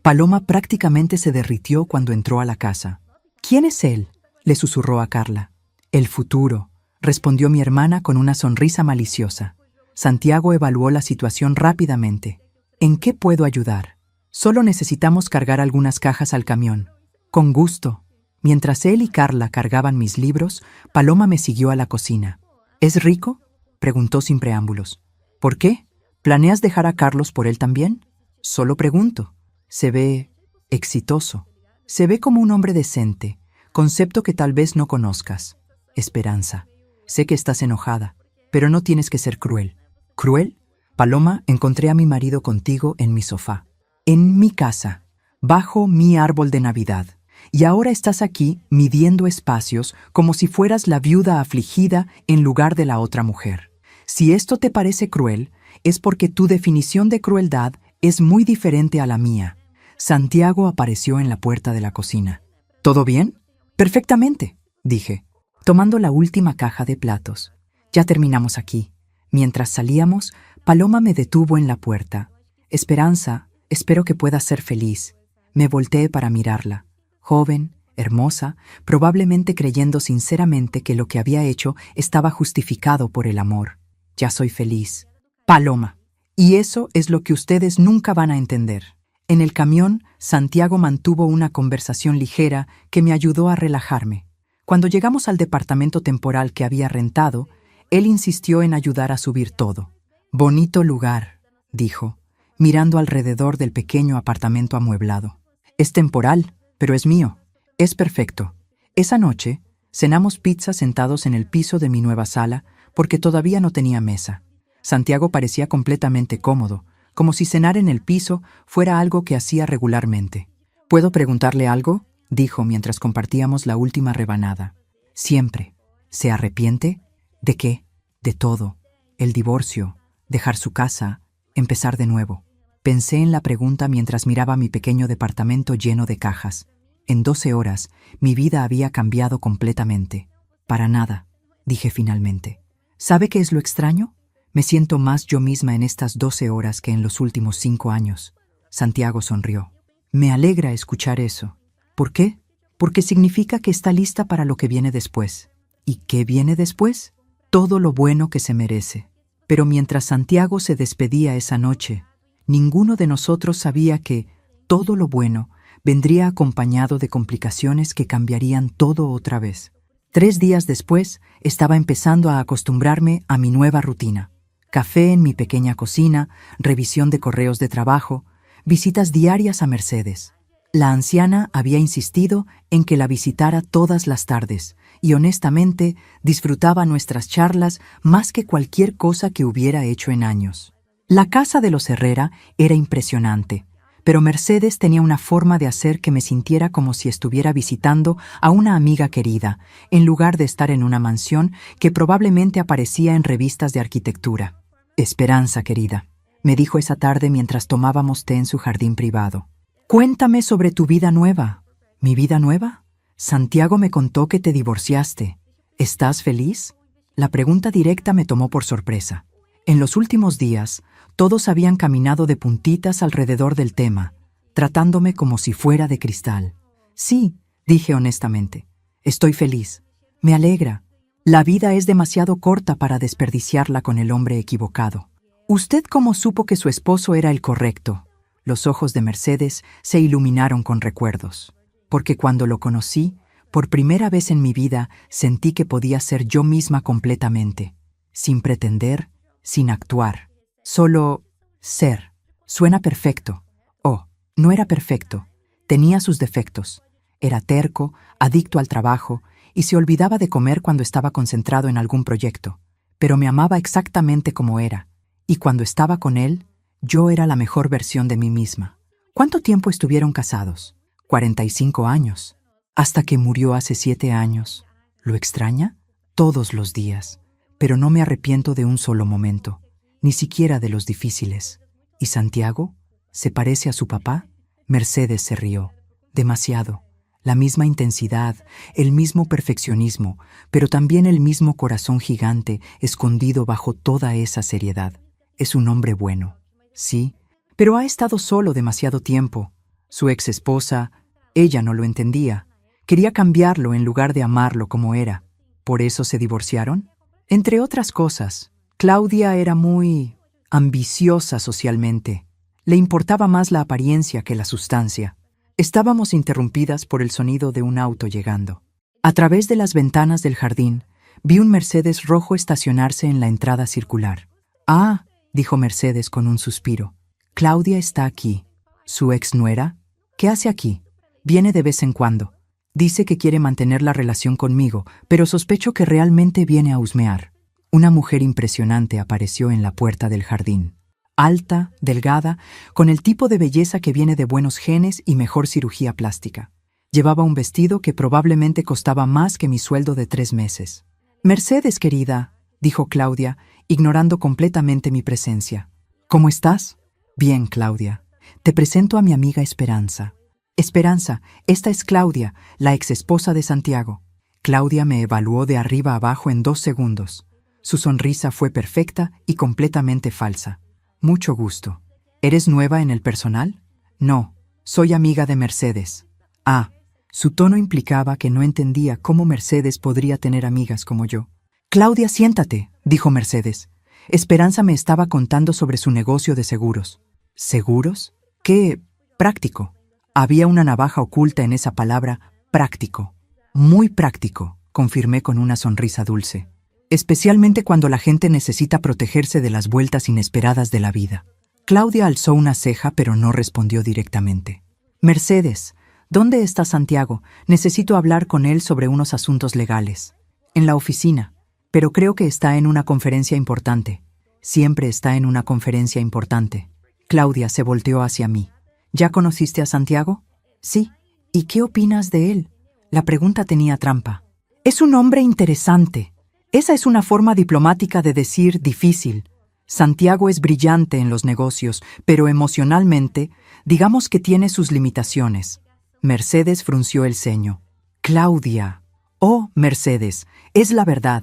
Speaker 1: Paloma prácticamente se derritió cuando entró a la casa. ¿Quién es él?, le susurró a Carla. El futuro, respondió mi hermana con una sonrisa maliciosa. Santiago evaluó la situación rápidamente. ¿En qué puedo ayudar? Solo necesitamos cargar algunas cajas al camión. Con gusto. Mientras él y Carla cargaban mis libros, Paloma me siguió a la cocina. ¿Es rico?, preguntó sin preámbulos. ¿Por qué? ¿Planeas dejar a Carlos por él también? Solo pregunto. Se ve exitoso. Se ve como un hombre decente, concepto que tal vez no conozcas. Esperanza. Sé que estás enojada, pero no tienes que ser cruel. ¿Cruel? Paloma, encontré a mi marido contigo en mi sofá. En mi casa, bajo mi árbol de Navidad. Y ahora estás aquí midiendo espacios como si fueras la viuda afligida en lugar de la otra mujer. Si esto te parece cruel, es porque tu definición de crueldad es muy diferente a la mía. Santiago apareció en la puerta de la cocina. ¿Todo bien? Perfectamente, dije, tomando la última caja de platos. Ya terminamos aquí. Mientras salíamos, Paloma me detuvo en la puerta. Esperanza, espero que puedas ser feliz. Me volteé para mirarla. Joven, hermosa, probablemente creyendo sinceramente que lo que había hecho estaba justificado por el amor. Ya soy feliz. Paloma. Y eso es lo que ustedes nunca van a entender. En el camión, Santiago mantuvo una conversación ligera que me ayudó a relajarme. Cuando llegamos al departamento temporal que había rentado, él insistió en ayudar a subir todo. Bonito lugar, dijo, mirando alrededor del pequeño apartamento amueblado. Es temporal, pero es mío. Es perfecto. Esa noche, cenamos pizza sentados en el piso de mi nueva sala porque todavía no tenía mesa. Santiago parecía completamente cómodo, como si cenar en el piso fuera algo que hacía regularmente. ¿Puedo preguntarle algo?, dijo mientras compartíamos la última rebanada. Siempre. ¿Se arrepiente? ¿De qué? De todo. El divorcio, dejar su casa, empezar de nuevo. Pensé en la pregunta mientras miraba mi pequeño departamento lleno de cajas. En 12 horas, mi vida había cambiado completamente. Para nada, dije finalmente. ¿Sabe qué es lo extraño? Me siento más yo misma en estas 12 horas que en los últimos 5 años. Santiago sonrió. Me alegra escuchar eso. ¿Por qué? Porque significa que está lista para lo que viene después. ¿Y qué viene después? Todo lo bueno que se merece. Pero mientras Santiago se despedía esa noche, ninguno de nosotros sabía que todo lo bueno vendría acompañado de complicaciones que cambiarían todo otra vez. 3 días después, estaba empezando a acostumbrarme a mi nueva rutina. Café en mi pequeña cocina, revisión de correos de trabajo, visitas diarias a Mercedes. La anciana había insistido en que la visitara todas las tardes, y honestamente disfrutaba nuestras charlas más que cualquier cosa que hubiera hecho en años. La casa de los Herrera era impresionante, pero Mercedes tenía una forma de hacer que me sintiera como si estuviera visitando a una amiga querida, en lugar de estar en una mansión que probablemente aparecía en revistas de arquitectura. Esperanza, querida, me dijo esa tarde mientras tomábamos té en su jardín privado. Cuéntame sobre tu vida nueva. ¿Mi vida nueva? Santiago me contó que te divorciaste. ¿Estás feliz? La pregunta directa me tomó por sorpresa. En los últimos días, todos habían caminado de puntitas alrededor del tema, tratándome como si fuera de cristal. Sí, dije honestamente. Estoy feliz. Me alegra. La vida es demasiado corta para desperdiciarla con el hombre equivocado. ¿Usted cómo supo que su esposo era el correcto? Los ojos de Mercedes se iluminaron con recuerdos. Porque cuando lo conocí, por primera vez en mi vida, sentí que podía ser yo misma completamente, sin pretender, sin actuar. Solo ser. Suena perfecto. Oh, no era perfecto. Tenía sus defectos. Era terco, adicto al trabajo, y se olvidaba de comer cuando estaba concentrado en algún proyecto. Pero me amaba exactamente como era. Y cuando estaba con él, yo era la mejor versión de mí misma. ¿Cuánto tiempo estuvieron casados? 45 años. Hasta que murió hace 7 años. ¿Lo extraña? Todos los días. Pero no me arrepiento de un solo momento. Ni siquiera de los difíciles. ¿Y Santiago? ¿Se parece a su papá? Mercedes se rió. Demasiado. La misma intensidad, el mismo perfeccionismo, pero también el mismo corazón gigante escondido bajo toda esa seriedad. Es un hombre bueno. Sí, pero ha estado solo demasiado tiempo. Su ex esposa, ella no lo entendía. Quería cambiarlo en lugar de amarlo como era. ¿Por eso se divorciaron? Entre otras cosas, Claudia era muy ambiciosa socialmente. Le importaba más la apariencia que la sustancia. Estábamos interrumpidas por el sonido de un auto llegando. A través de las ventanas del jardín, vi un Mercedes rojo estacionarse en la entrada circular. «Ah», dijo Mercedes con un suspiro. «Claudia está aquí. ¿Su ex nuera? ¿Qué hace aquí? Viene de vez en cuando. Dice que quiere mantener la relación conmigo, pero sospecho que realmente viene a husmear». Una mujer impresionante apareció en la puerta del jardín. Alta, delgada, con el tipo de belleza que viene de buenos genes y mejor cirugía plástica. Llevaba un vestido que probablemente costaba más que mi sueldo de 3 meses. «Mercedes, querida», dijo Claudia, ignorando completamente mi presencia. «¿Cómo estás?» «Bien, Claudia. Te presento a mi amiga Esperanza». «Esperanza, esta es Claudia, la exesposa de Santiago». Claudia me evaluó de arriba a abajo en 2 segundos. Su sonrisa fue perfecta y completamente falsa. «Mucho gusto. ¿Eres nueva en el personal?» «No, soy amiga de Mercedes». «Ah». Su tono implicaba que no entendía cómo Mercedes podría tener amigas como yo. «Claudia, siéntate», dijo Mercedes. Esperanza me estaba contando sobre su negocio de seguros. ¿Seguros? ¡Qué práctico! Había una navaja oculta en esa palabra, práctico. Muy práctico, confirmé con una sonrisa dulce. Especialmente cuando la gente necesita protegerse de las vueltas inesperadas de la vida. Claudia alzó una ceja, pero no respondió directamente. «Mercedes, ¿dónde está Santiago? Necesito hablar con él sobre unos asuntos legales». «En la oficina, pero creo que está en una conferencia importante». «Siempre está en una conferencia importante». Claudia se volteó hacia mí. «¿Ya conociste a Santiago?» «Sí». ¿Y qué opinas de él? La pregunta tenía trampa. Es un hombre interesante. Esa es una forma diplomática de decir difícil. Santiago es brillante en los negocios, pero emocionalmente, digamos que tiene sus limitaciones. Mercedes frunció el ceño. Claudia. Oh, Mercedes, es la verdad.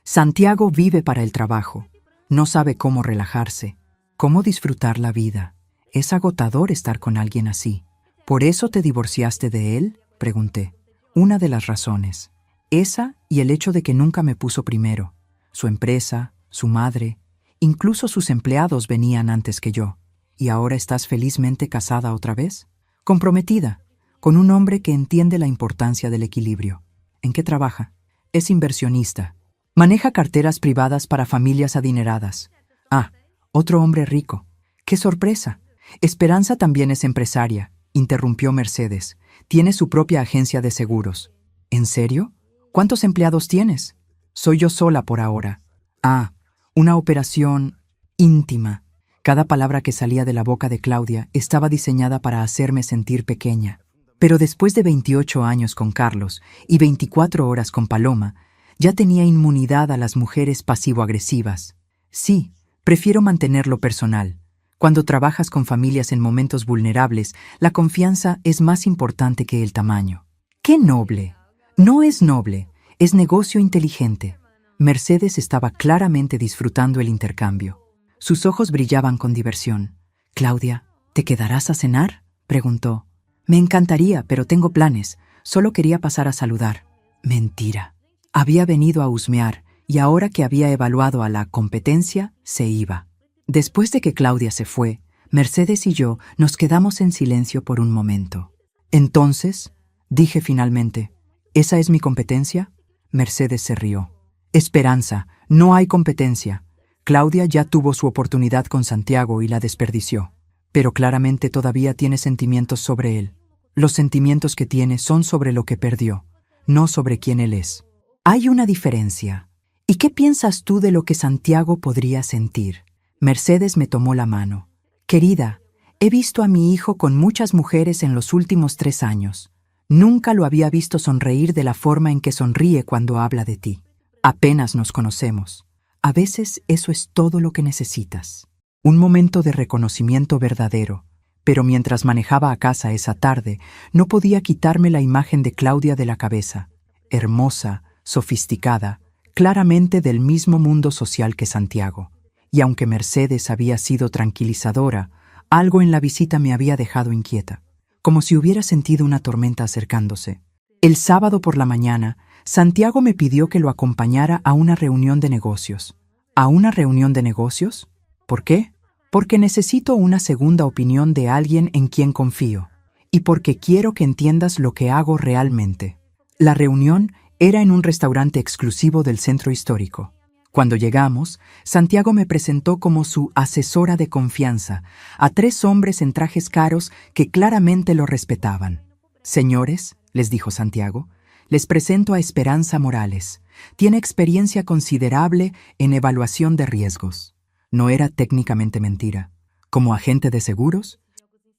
Speaker 1: Santiago vive para el trabajo. No sabe cómo relajarse, cómo disfrutar la vida. Es agotador estar con alguien así. ¿Por eso te divorciaste de él?, pregunté. Una de las razones. Esa y el hecho de que nunca me puso primero. Su empresa, su madre, incluso sus empleados venían antes que yo. ¿Y ahora estás felizmente casada otra vez? Comprometida, con un hombre que entiende la importancia del equilibrio. ¿En qué trabaja? Es inversionista. Maneja carteras privadas para familias adineradas. Ah, otro hombre rico. ¡Qué sorpresa! Esperanza también es empresaria, interrumpió Mercedes. Tiene su propia agencia de seguros. ¿En serio? ¿Cuántos empleados tienes? Soy yo sola por ahora. Ah, una operación íntima. Cada palabra que salía de la boca de Claudia estaba diseñada para hacerme sentir pequeña. Pero después de 28 años con Carlos y 24 horas con Paloma, ya tenía inmunidad a las mujeres pasivo-agresivas. Sí, prefiero mantenerlo personal. Cuando trabajas con familias en momentos vulnerables, la confianza es más importante que el tamaño. ¡Qué noble! No es noble, es negocio inteligente. Mercedes estaba claramente disfrutando el intercambio. Sus ojos brillaban con diversión. «Claudia, ¿te quedarás a cenar?», preguntó. «Me encantaría, pero tengo planes. Solo quería pasar a saludar». Mentira. Había venido a husmear y ahora que había evaluado a la competencia, se iba. Después de que Claudia se fue, Mercedes y yo nos quedamos en silencio por un momento. «Entonces», dije finalmente, «¿esa es mi competencia?». Mercedes se rió. «Esperanza, no hay competencia. Claudia ya tuvo su oportunidad con Santiago y la desperdició. Pero claramente todavía tiene sentimientos sobre él. Los sentimientos que tiene son sobre lo que perdió, no sobre quién él es. Hay una diferencia. ¿Y qué piensas tú de lo que Santiago podría sentir?». Mercedes me tomó la mano. «Querida, he visto a mi hijo con muchas mujeres en los últimos 3 años. Nunca lo había visto sonreír de la forma en que sonríe cuando habla de ti. Apenas nos conocemos. A veces eso es todo lo que necesitas». Un momento de reconocimiento verdadero, pero mientras manejaba a casa esa tarde, no podía quitarme la imagen de Claudia de la cabeza. Hermosa, sofisticada, claramente del mismo mundo social que Santiago. Y aunque Mercedes había sido tranquilizadora, algo en la visita me había dejado inquieta, como si hubiera sentido una tormenta acercándose. El sábado por la mañana, Santiago me pidió que lo acompañara a una reunión de negocios. ¿A una reunión de negocios? ¿Por qué? Porque necesito una segunda opinión de alguien en quien confío, y porque quiero que entiendas lo que hago realmente. La reunión era en un restaurante exclusivo del centro histórico. Cuando llegamos, Santiago me presentó como su asesora de confianza a 3 hombres en trajes caros que claramente lo respetaban. «Señores», les dijo Santiago, «les presento a Esperanza Morales. Tiene experiencia considerable en evaluación de riesgos». No era técnicamente mentira. Como agente de seguros,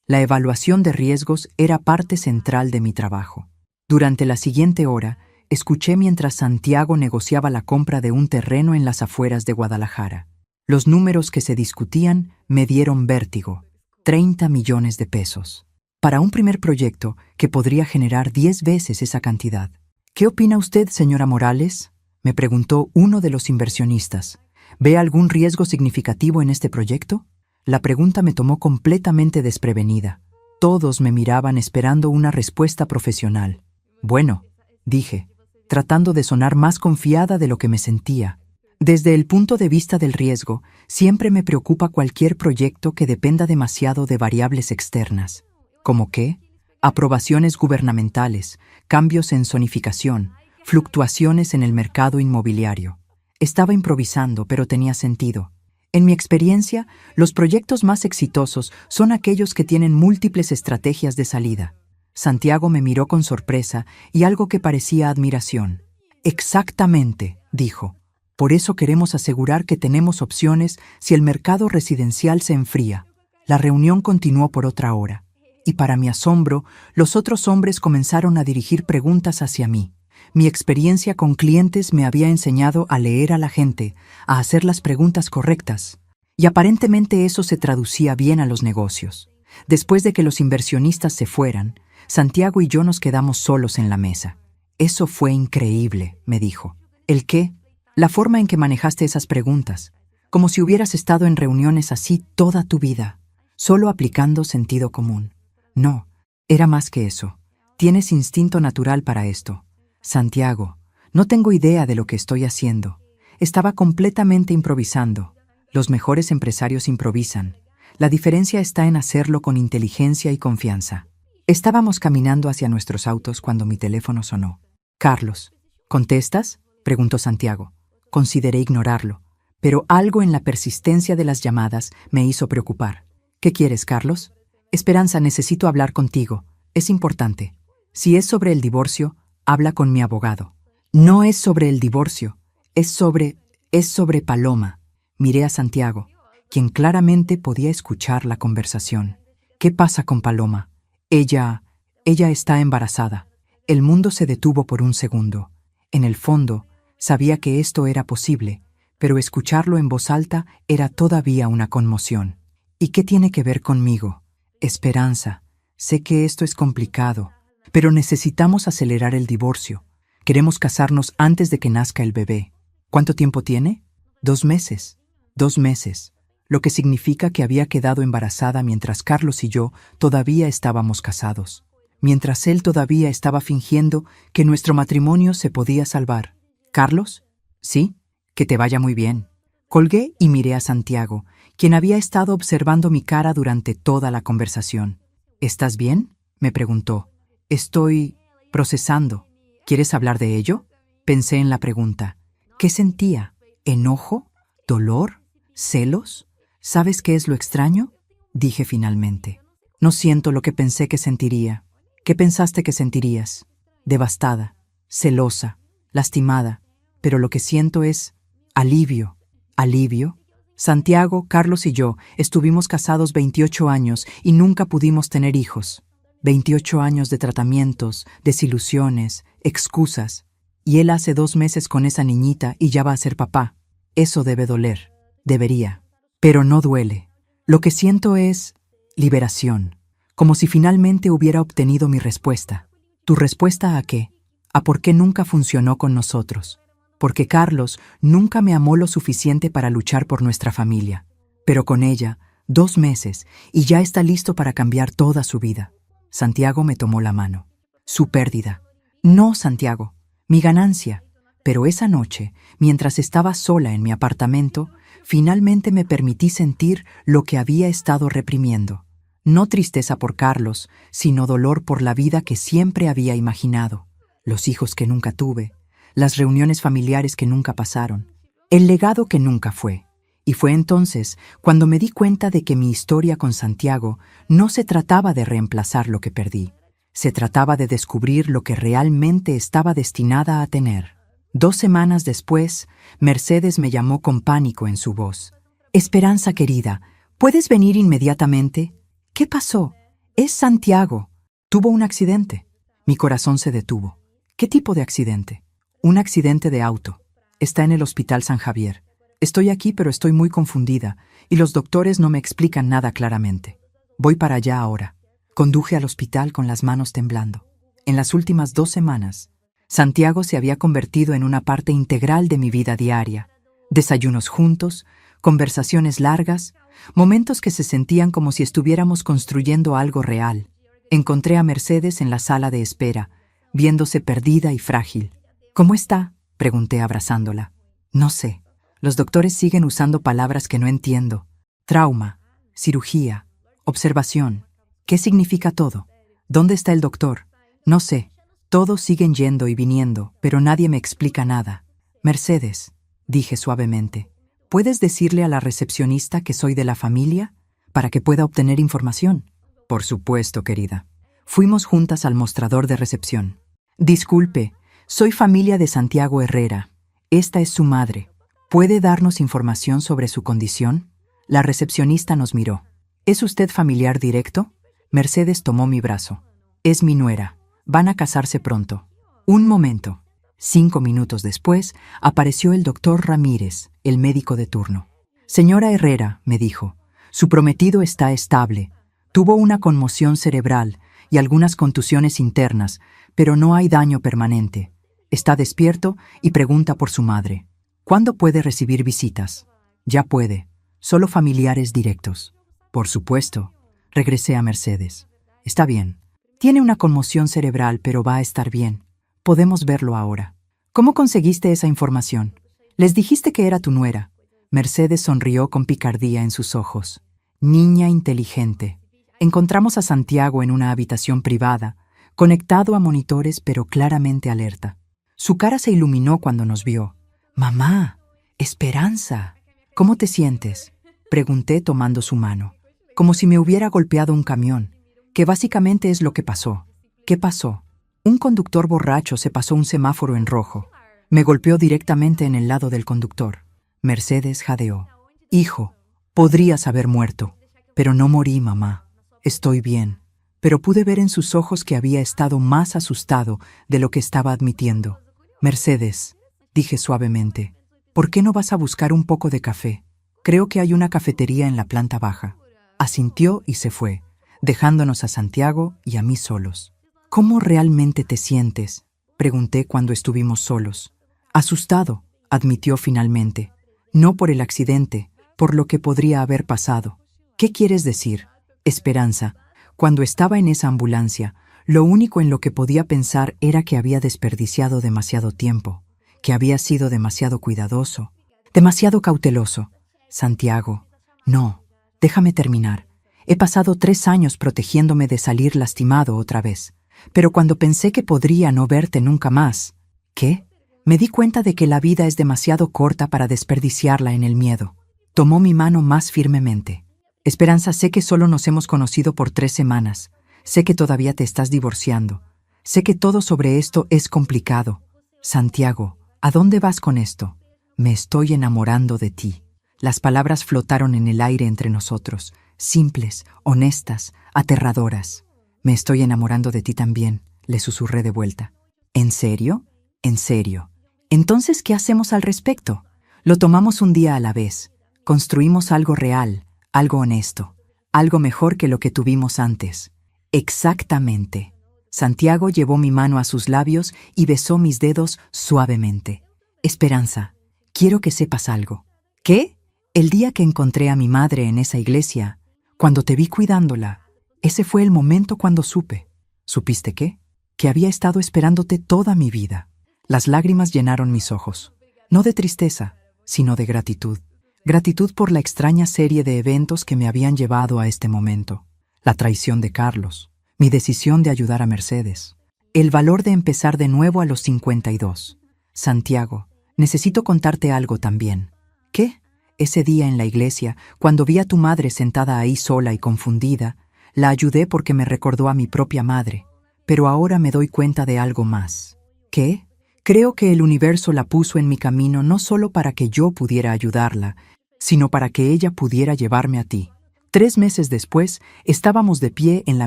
Speaker 1: la evaluación de riesgos era parte central de mi trabajo. Durante la siguiente hora, escuché mientras Santiago negociaba la compra de un terreno en las afueras de Guadalajara. Los números que se discutían me dieron vértigo. 30 millones de pesos. Para un primer proyecto que podría generar 10 veces esa cantidad. «¿Qué opina usted, señora Morales?», me preguntó uno de los inversionistas. «¿Ve algún riesgo significativo en este proyecto?». La pregunta me tomó completamente desprevenida. Todos me miraban esperando una respuesta profesional. «Bueno», dije, tratando de sonar más confiada de lo que me sentía. «Desde el punto de vista del riesgo, siempre me preocupa cualquier proyecto que dependa demasiado de variables externas. ¿Cómo qué? Aprobaciones gubernamentales, cambios en zonificación, fluctuaciones en el mercado inmobiliario». Estaba improvisando, pero tenía sentido. En mi experiencia, los proyectos más exitosos son aquellos que tienen múltiples estrategias de salida. Santiago me miró con sorpresa y algo que parecía admiración. «Exactamente», dijo. «Por eso queremos asegurar que tenemos opciones si el mercado residencial se enfría». La reunión continuó por otra hora. y para mi asombro, los otros hombres comenzaron a dirigir preguntas hacia mí. Mi experiencia con clientes me había enseñado a leer a la gente, a hacer las preguntas correctas, y aparentemente eso se traducía bien a los negocios. Después de que los inversionistas se fueran, Santiago y yo nos quedamos solos en la mesa. «Eso fue increíble», me dijo. «¿El qué?» «La forma en que manejaste esas preguntas, como si hubieras estado en reuniones así toda tu vida, solo aplicando sentido común». «No, era más que eso. Tienes instinto natural para esto». «Santiago, no tengo idea de lo que estoy haciendo. Estaba completamente improvisando. Los mejores empresarios improvisan. La diferencia está en hacerlo con inteligencia y confianza». Estábamos caminando hacia nuestros autos cuando mi teléfono sonó. «Carlos, ¿contestas?», preguntó Santiago. Consideré ignorarlo, pero algo en la persistencia de las llamadas me hizo preocupar. «¿Qué quieres, Carlos?» «Esperanza, necesito hablar contigo. Es importante. Si es sobre el divorcio, habla con mi abogado». «No es sobre el divorcio. Es sobre Paloma». Miré a Santiago, quien claramente podía escuchar la conversación. «¿Qué pasa con Paloma?» Ella está embarazada». El mundo se detuvo por un segundo. En el fondo, sabía que esto era posible, pero escucharlo en voz alta era todavía una conmoción. «¿Y qué tiene que ver conmigo?» «Esperanza, sé que esto es complicado, pero necesitamos acelerar el divorcio. Queremos casarnos antes de que nazca el bebé». «¿Cuánto tiempo tiene?» 2 meses. 2 meses. Lo que significa que había quedado embarazada mientras Carlos y yo todavía estábamos casados. Mientras él todavía estaba fingiendo que nuestro matrimonio se podía salvar. «¿Carlos?» «Sí, que te vaya muy bien». Colgué y miré a Santiago, quien había estado observando mi cara durante toda la conversación. «¿Estás bien?», me preguntó. «Estoy procesando. ¿Quieres hablar de ello?». Pensé en la pregunta. ¿Qué sentía? ¿Enojo? ¿Dolor? ¿Celos? ¿Sabes qué es lo extraño?, dije finalmente. «No siento lo que pensé que sentiría». «¿Qué pensaste que sentirías?». «Devastada, celosa, lastimada, pero lo que siento es alivio». «¿Alivio?». Santiago, Carlos y yo estuvimos casados 28 años y nunca pudimos tener hijos. 28 años de tratamientos, desilusiones, excusas. Y él hace 2 meses con esa niñita y ya va a ser papá. Eso debe doler. Debería. Pero no duele. Lo que siento es liberación. Como si finalmente hubiera obtenido mi respuesta. ¿Tu respuesta a qué? A por qué nunca funcionó con nosotros. Porque Carlos nunca me amó lo suficiente para luchar por nuestra familia. Pero con ella, 2 meses, y ya está listo para cambiar toda su vida. Santiago me tomó la mano. «Su pérdida». «No, Santiago, mi ganancia». Pero esa noche, mientras estaba sola en mi apartamento, finalmente me permití sentir lo que había estado reprimiendo. No tristeza por Carlos, sino dolor por la vida que siempre había imaginado. Los hijos que nunca tuve, las reuniones familiares que nunca pasaron, el legado que nunca fue. Y fue entonces cuando me di cuenta de que mi historia con Santiago no se trataba de reemplazar lo que perdí. Se trataba de descubrir lo que realmente estaba destinada a tener. 2 semanas después, Mercedes me llamó con pánico en su voz. «Esperanza querida, ¿puedes venir inmediatamente?». «¿Qué pasó?». «Es Santiago. Tuvo un accidente». Mi corazón se detuvo. «¿Qué tipo de accidente?». «Un accidente de auto. Está en el Hospital San Javier. Estoy aquí, pero estoy muy confundida, y los doctores no me explican nada claramente. Voy para allá ahora». Conduje al hospital con las manos temblando. En las últimas 2 semanas, Santiago se había convertido en una parte integral de mi vida diaria. Desayunos juntos, conversaciones largas, momentos que se sentían como si estuviéramos construyendo algo real. Encontré a Mercedes en la sala de espera, viéndose perdida y frágil. «¿Cómo está?», pregunté abrazándola. «No sé. Los doctores siguen usando palabras que no entiendo. Trauma, cirugía, observación. ¿Qué significa todo? ¿Dónde está el doctor? No sé. Todos siguen yendo y viniendo, pero nadie me explica nada». «Mercedes», dije suavemente, ¿puedes decirle a la recepcionista que soy de la familia para que pueda obtener información?» «Por supuesto, querida». Fuimos juntas al mostrador de recepción. «Disculpe, soy familia de Santiago Herrera. Esta es su madre. ¿Puede darnos información sobre su condición?». La recepcionista nos miró. «¿Es usted familiar directo?». Mercedes tomó mi brazo. Es mi nuera. Van a casarse pronto. Un momento. 5 minutos después, apareció el doctor Ramírez, el médico de turno. Señora Herrera, me dijo, su prometido está estable. Tuvo una conmoción cerebral y algunas contusiones internas, pero no hay daño permanente. Está despierto y pregunta por su madre. ¿Cuándo puede recibir visitas? Ya puede. Solo familiares directos. Por supuesto. Regresé a Mercedes. Está bien. Tiene una conmoción cerebral, pero va a estar bien. Podemos verlo ahora. ¿Cómo conseguiste esa información? Les dijiste que era tu nuera. Mercedes sonrió con picardía en sus ojos. Niña inteligente. Encontramos a Santiago en una habitación privada, conectado a monitores pero claramente alerta. Su cara se iluminó cuando nos vio. «Mamá, Esperanza, ¿cómo te sientes?», pregunté tomando su mano. Como si me hubiera golpeado un camión, que básicamente es lo que pasó. ¿Qué pasó? Un conductor borracho se pasó un semáforo en rojo. Me golpeó directamente en el lado del conductor. Mercedes jadeó. «Hijo, podrías haber muerto». «Pero no morí, mamá. Estoy bien». Pero pude ver en sus ojos que había estado más asustado de lo que estaba admitiendo. «Mercedes», dije suavemente, «¿por qué no vas a buscar un poco de café? Creo que hay una cafetería en la planta baja». Asintió y se fue, dejándonos a Santiago y a mí solos. «¿Cómo realmente te sientes?», pregunté cuando estuvimos solos. «Asustado», admitió finalmente. «No por el accidente, por lo que podría haber pasado». «¿Qué quieres decir?». «Esperanza, cuando estaba en esa ambulancia, lo único en lo que podía pensar era que había desperdiciado demasiado tiempo, que había sido demasiado cuidadoso, demasiado cauteloso». «Santiago, no, déjame terminar. He pasado 3 años protegiéndome de salir lastimado otra vez, pero cuando pensé que podría no verte nunca más». «¿Qué?». Me di cuenta de que la vida es demasiado corta para desperdiciarla en el miedo. Tomó mi mano más firmemente. «Esperanza, sé que solo nos hemos conocido por 3 semanas. Sé que todavía te estás divorciando. Sé que todo sobre esto es complicado. Santiago, ¿a dónde vas con esto?». «Me estoy enamorando de ti». Las palabras flotaron en el aire entre nosotros, simples, honestas, aterradoras. «Me estoy enamorando de ti también», le susurré de vuelta. «¿En serio?». «En serio». «Entonces, ¿qué hacemos al respecto?». «Lo tomamos un día a la vez. Construimos algo real, algo honesto, algo mejor que lo que tuvimos antes». «Exactamente». Santiago llevó mi mano a sus labios y besó mis dedos suavemente. «Esperanza, quiero que sepas algo». «¿Qué?». «El día que encontré a mi madre en esa iglesia, cuando te vi cuidándola, ese fue el momento cuando supe». «¿Supiste qué?». «Que había estado esperándote toda mi vida». Las lágrimas llenaron mis ojos, no de tristeza, sino de gratitud. Gratitud por la extraña serie de eventos que me habían llevado a este momento. La traición de Carlos, mi decisión de ayudar a Mercedes, el valor de empezar de nuevo a los 52. «Santiago, necesito contarte algo también». «¿Qué?». «Ese día en la iglesia, cuando vi a tu madre sentada ahí sola y confundida, la ayudé porque me recordó a mi propia madre. Pero ahora me doy cuenta de algo más». «¿Qué?». «Creo que el universo la puso en mi camino no solo para que yo pudiera ayudarla, sino para que ella pudiera llevarme a ti». 3 meses después, estábamos de pie en la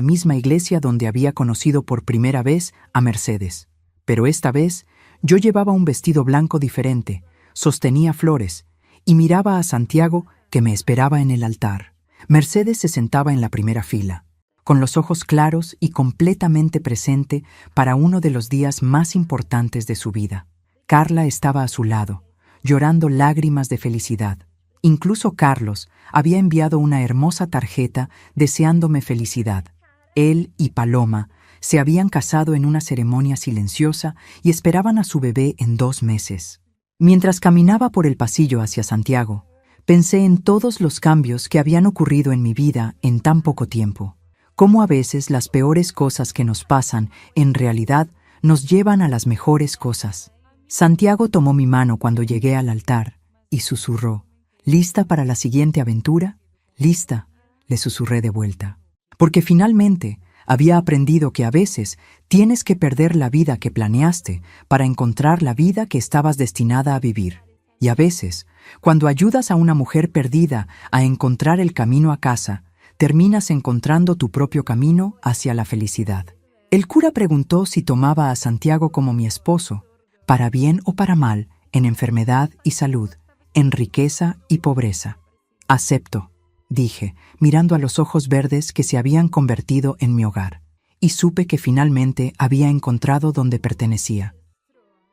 Speaker 1: misma iglesia donde había conocido por primera vez a Mercedes. Pero esta vez, yo llevaba un vestido blanco diferente, sostenía flores, y miraba a Santiago, que me esperaba en el altar. Mercedes se sentaba en la primera fila, con los ojos claros y completamente presente para uno de los días más importantes de su vida. Carla estaba a su lado, llorando lágrimas de felicidad. Incluso Carlos había enviado una hermosa tarjeta deseándome felicidad. Él y Paloma se habían casado en una ceremonia silenciosa y esperaban a su bebé en 2 meses. Mientras caminaba por el pasillo hacia Santiago, pensé en todos los cambios que habían ocurrido en mi vida en tan poco tiempo. Cómo a veces las peores cosas que nos pasan, en realidad, nos llevan a las mejores cosas. Santiago tomó mi mano cuando llegué al altar y susurró: «¿Lista para la siguiente aventura?». «Lista», le susurré de vuelta. Porque finalmente había aprendido que a veces tienes que perder la vida que planeaste para encontrar la vida que estabas destinada a vivir. Y a veces, cuando ayudas a una mujer perdida a encontrar el camino a casa, terminas encontrando tu propio camino hacia la felicidad. El cura preguntó si tomaba a Santiago como mi esposo, para bien o para mal, en enfermedad y salud, en riqueza y pobreza. Acepto, dije, mirando a los ojos verdes que se habían convertido en mi hogar, y supe que finalmente había encontrado donde pertenecía.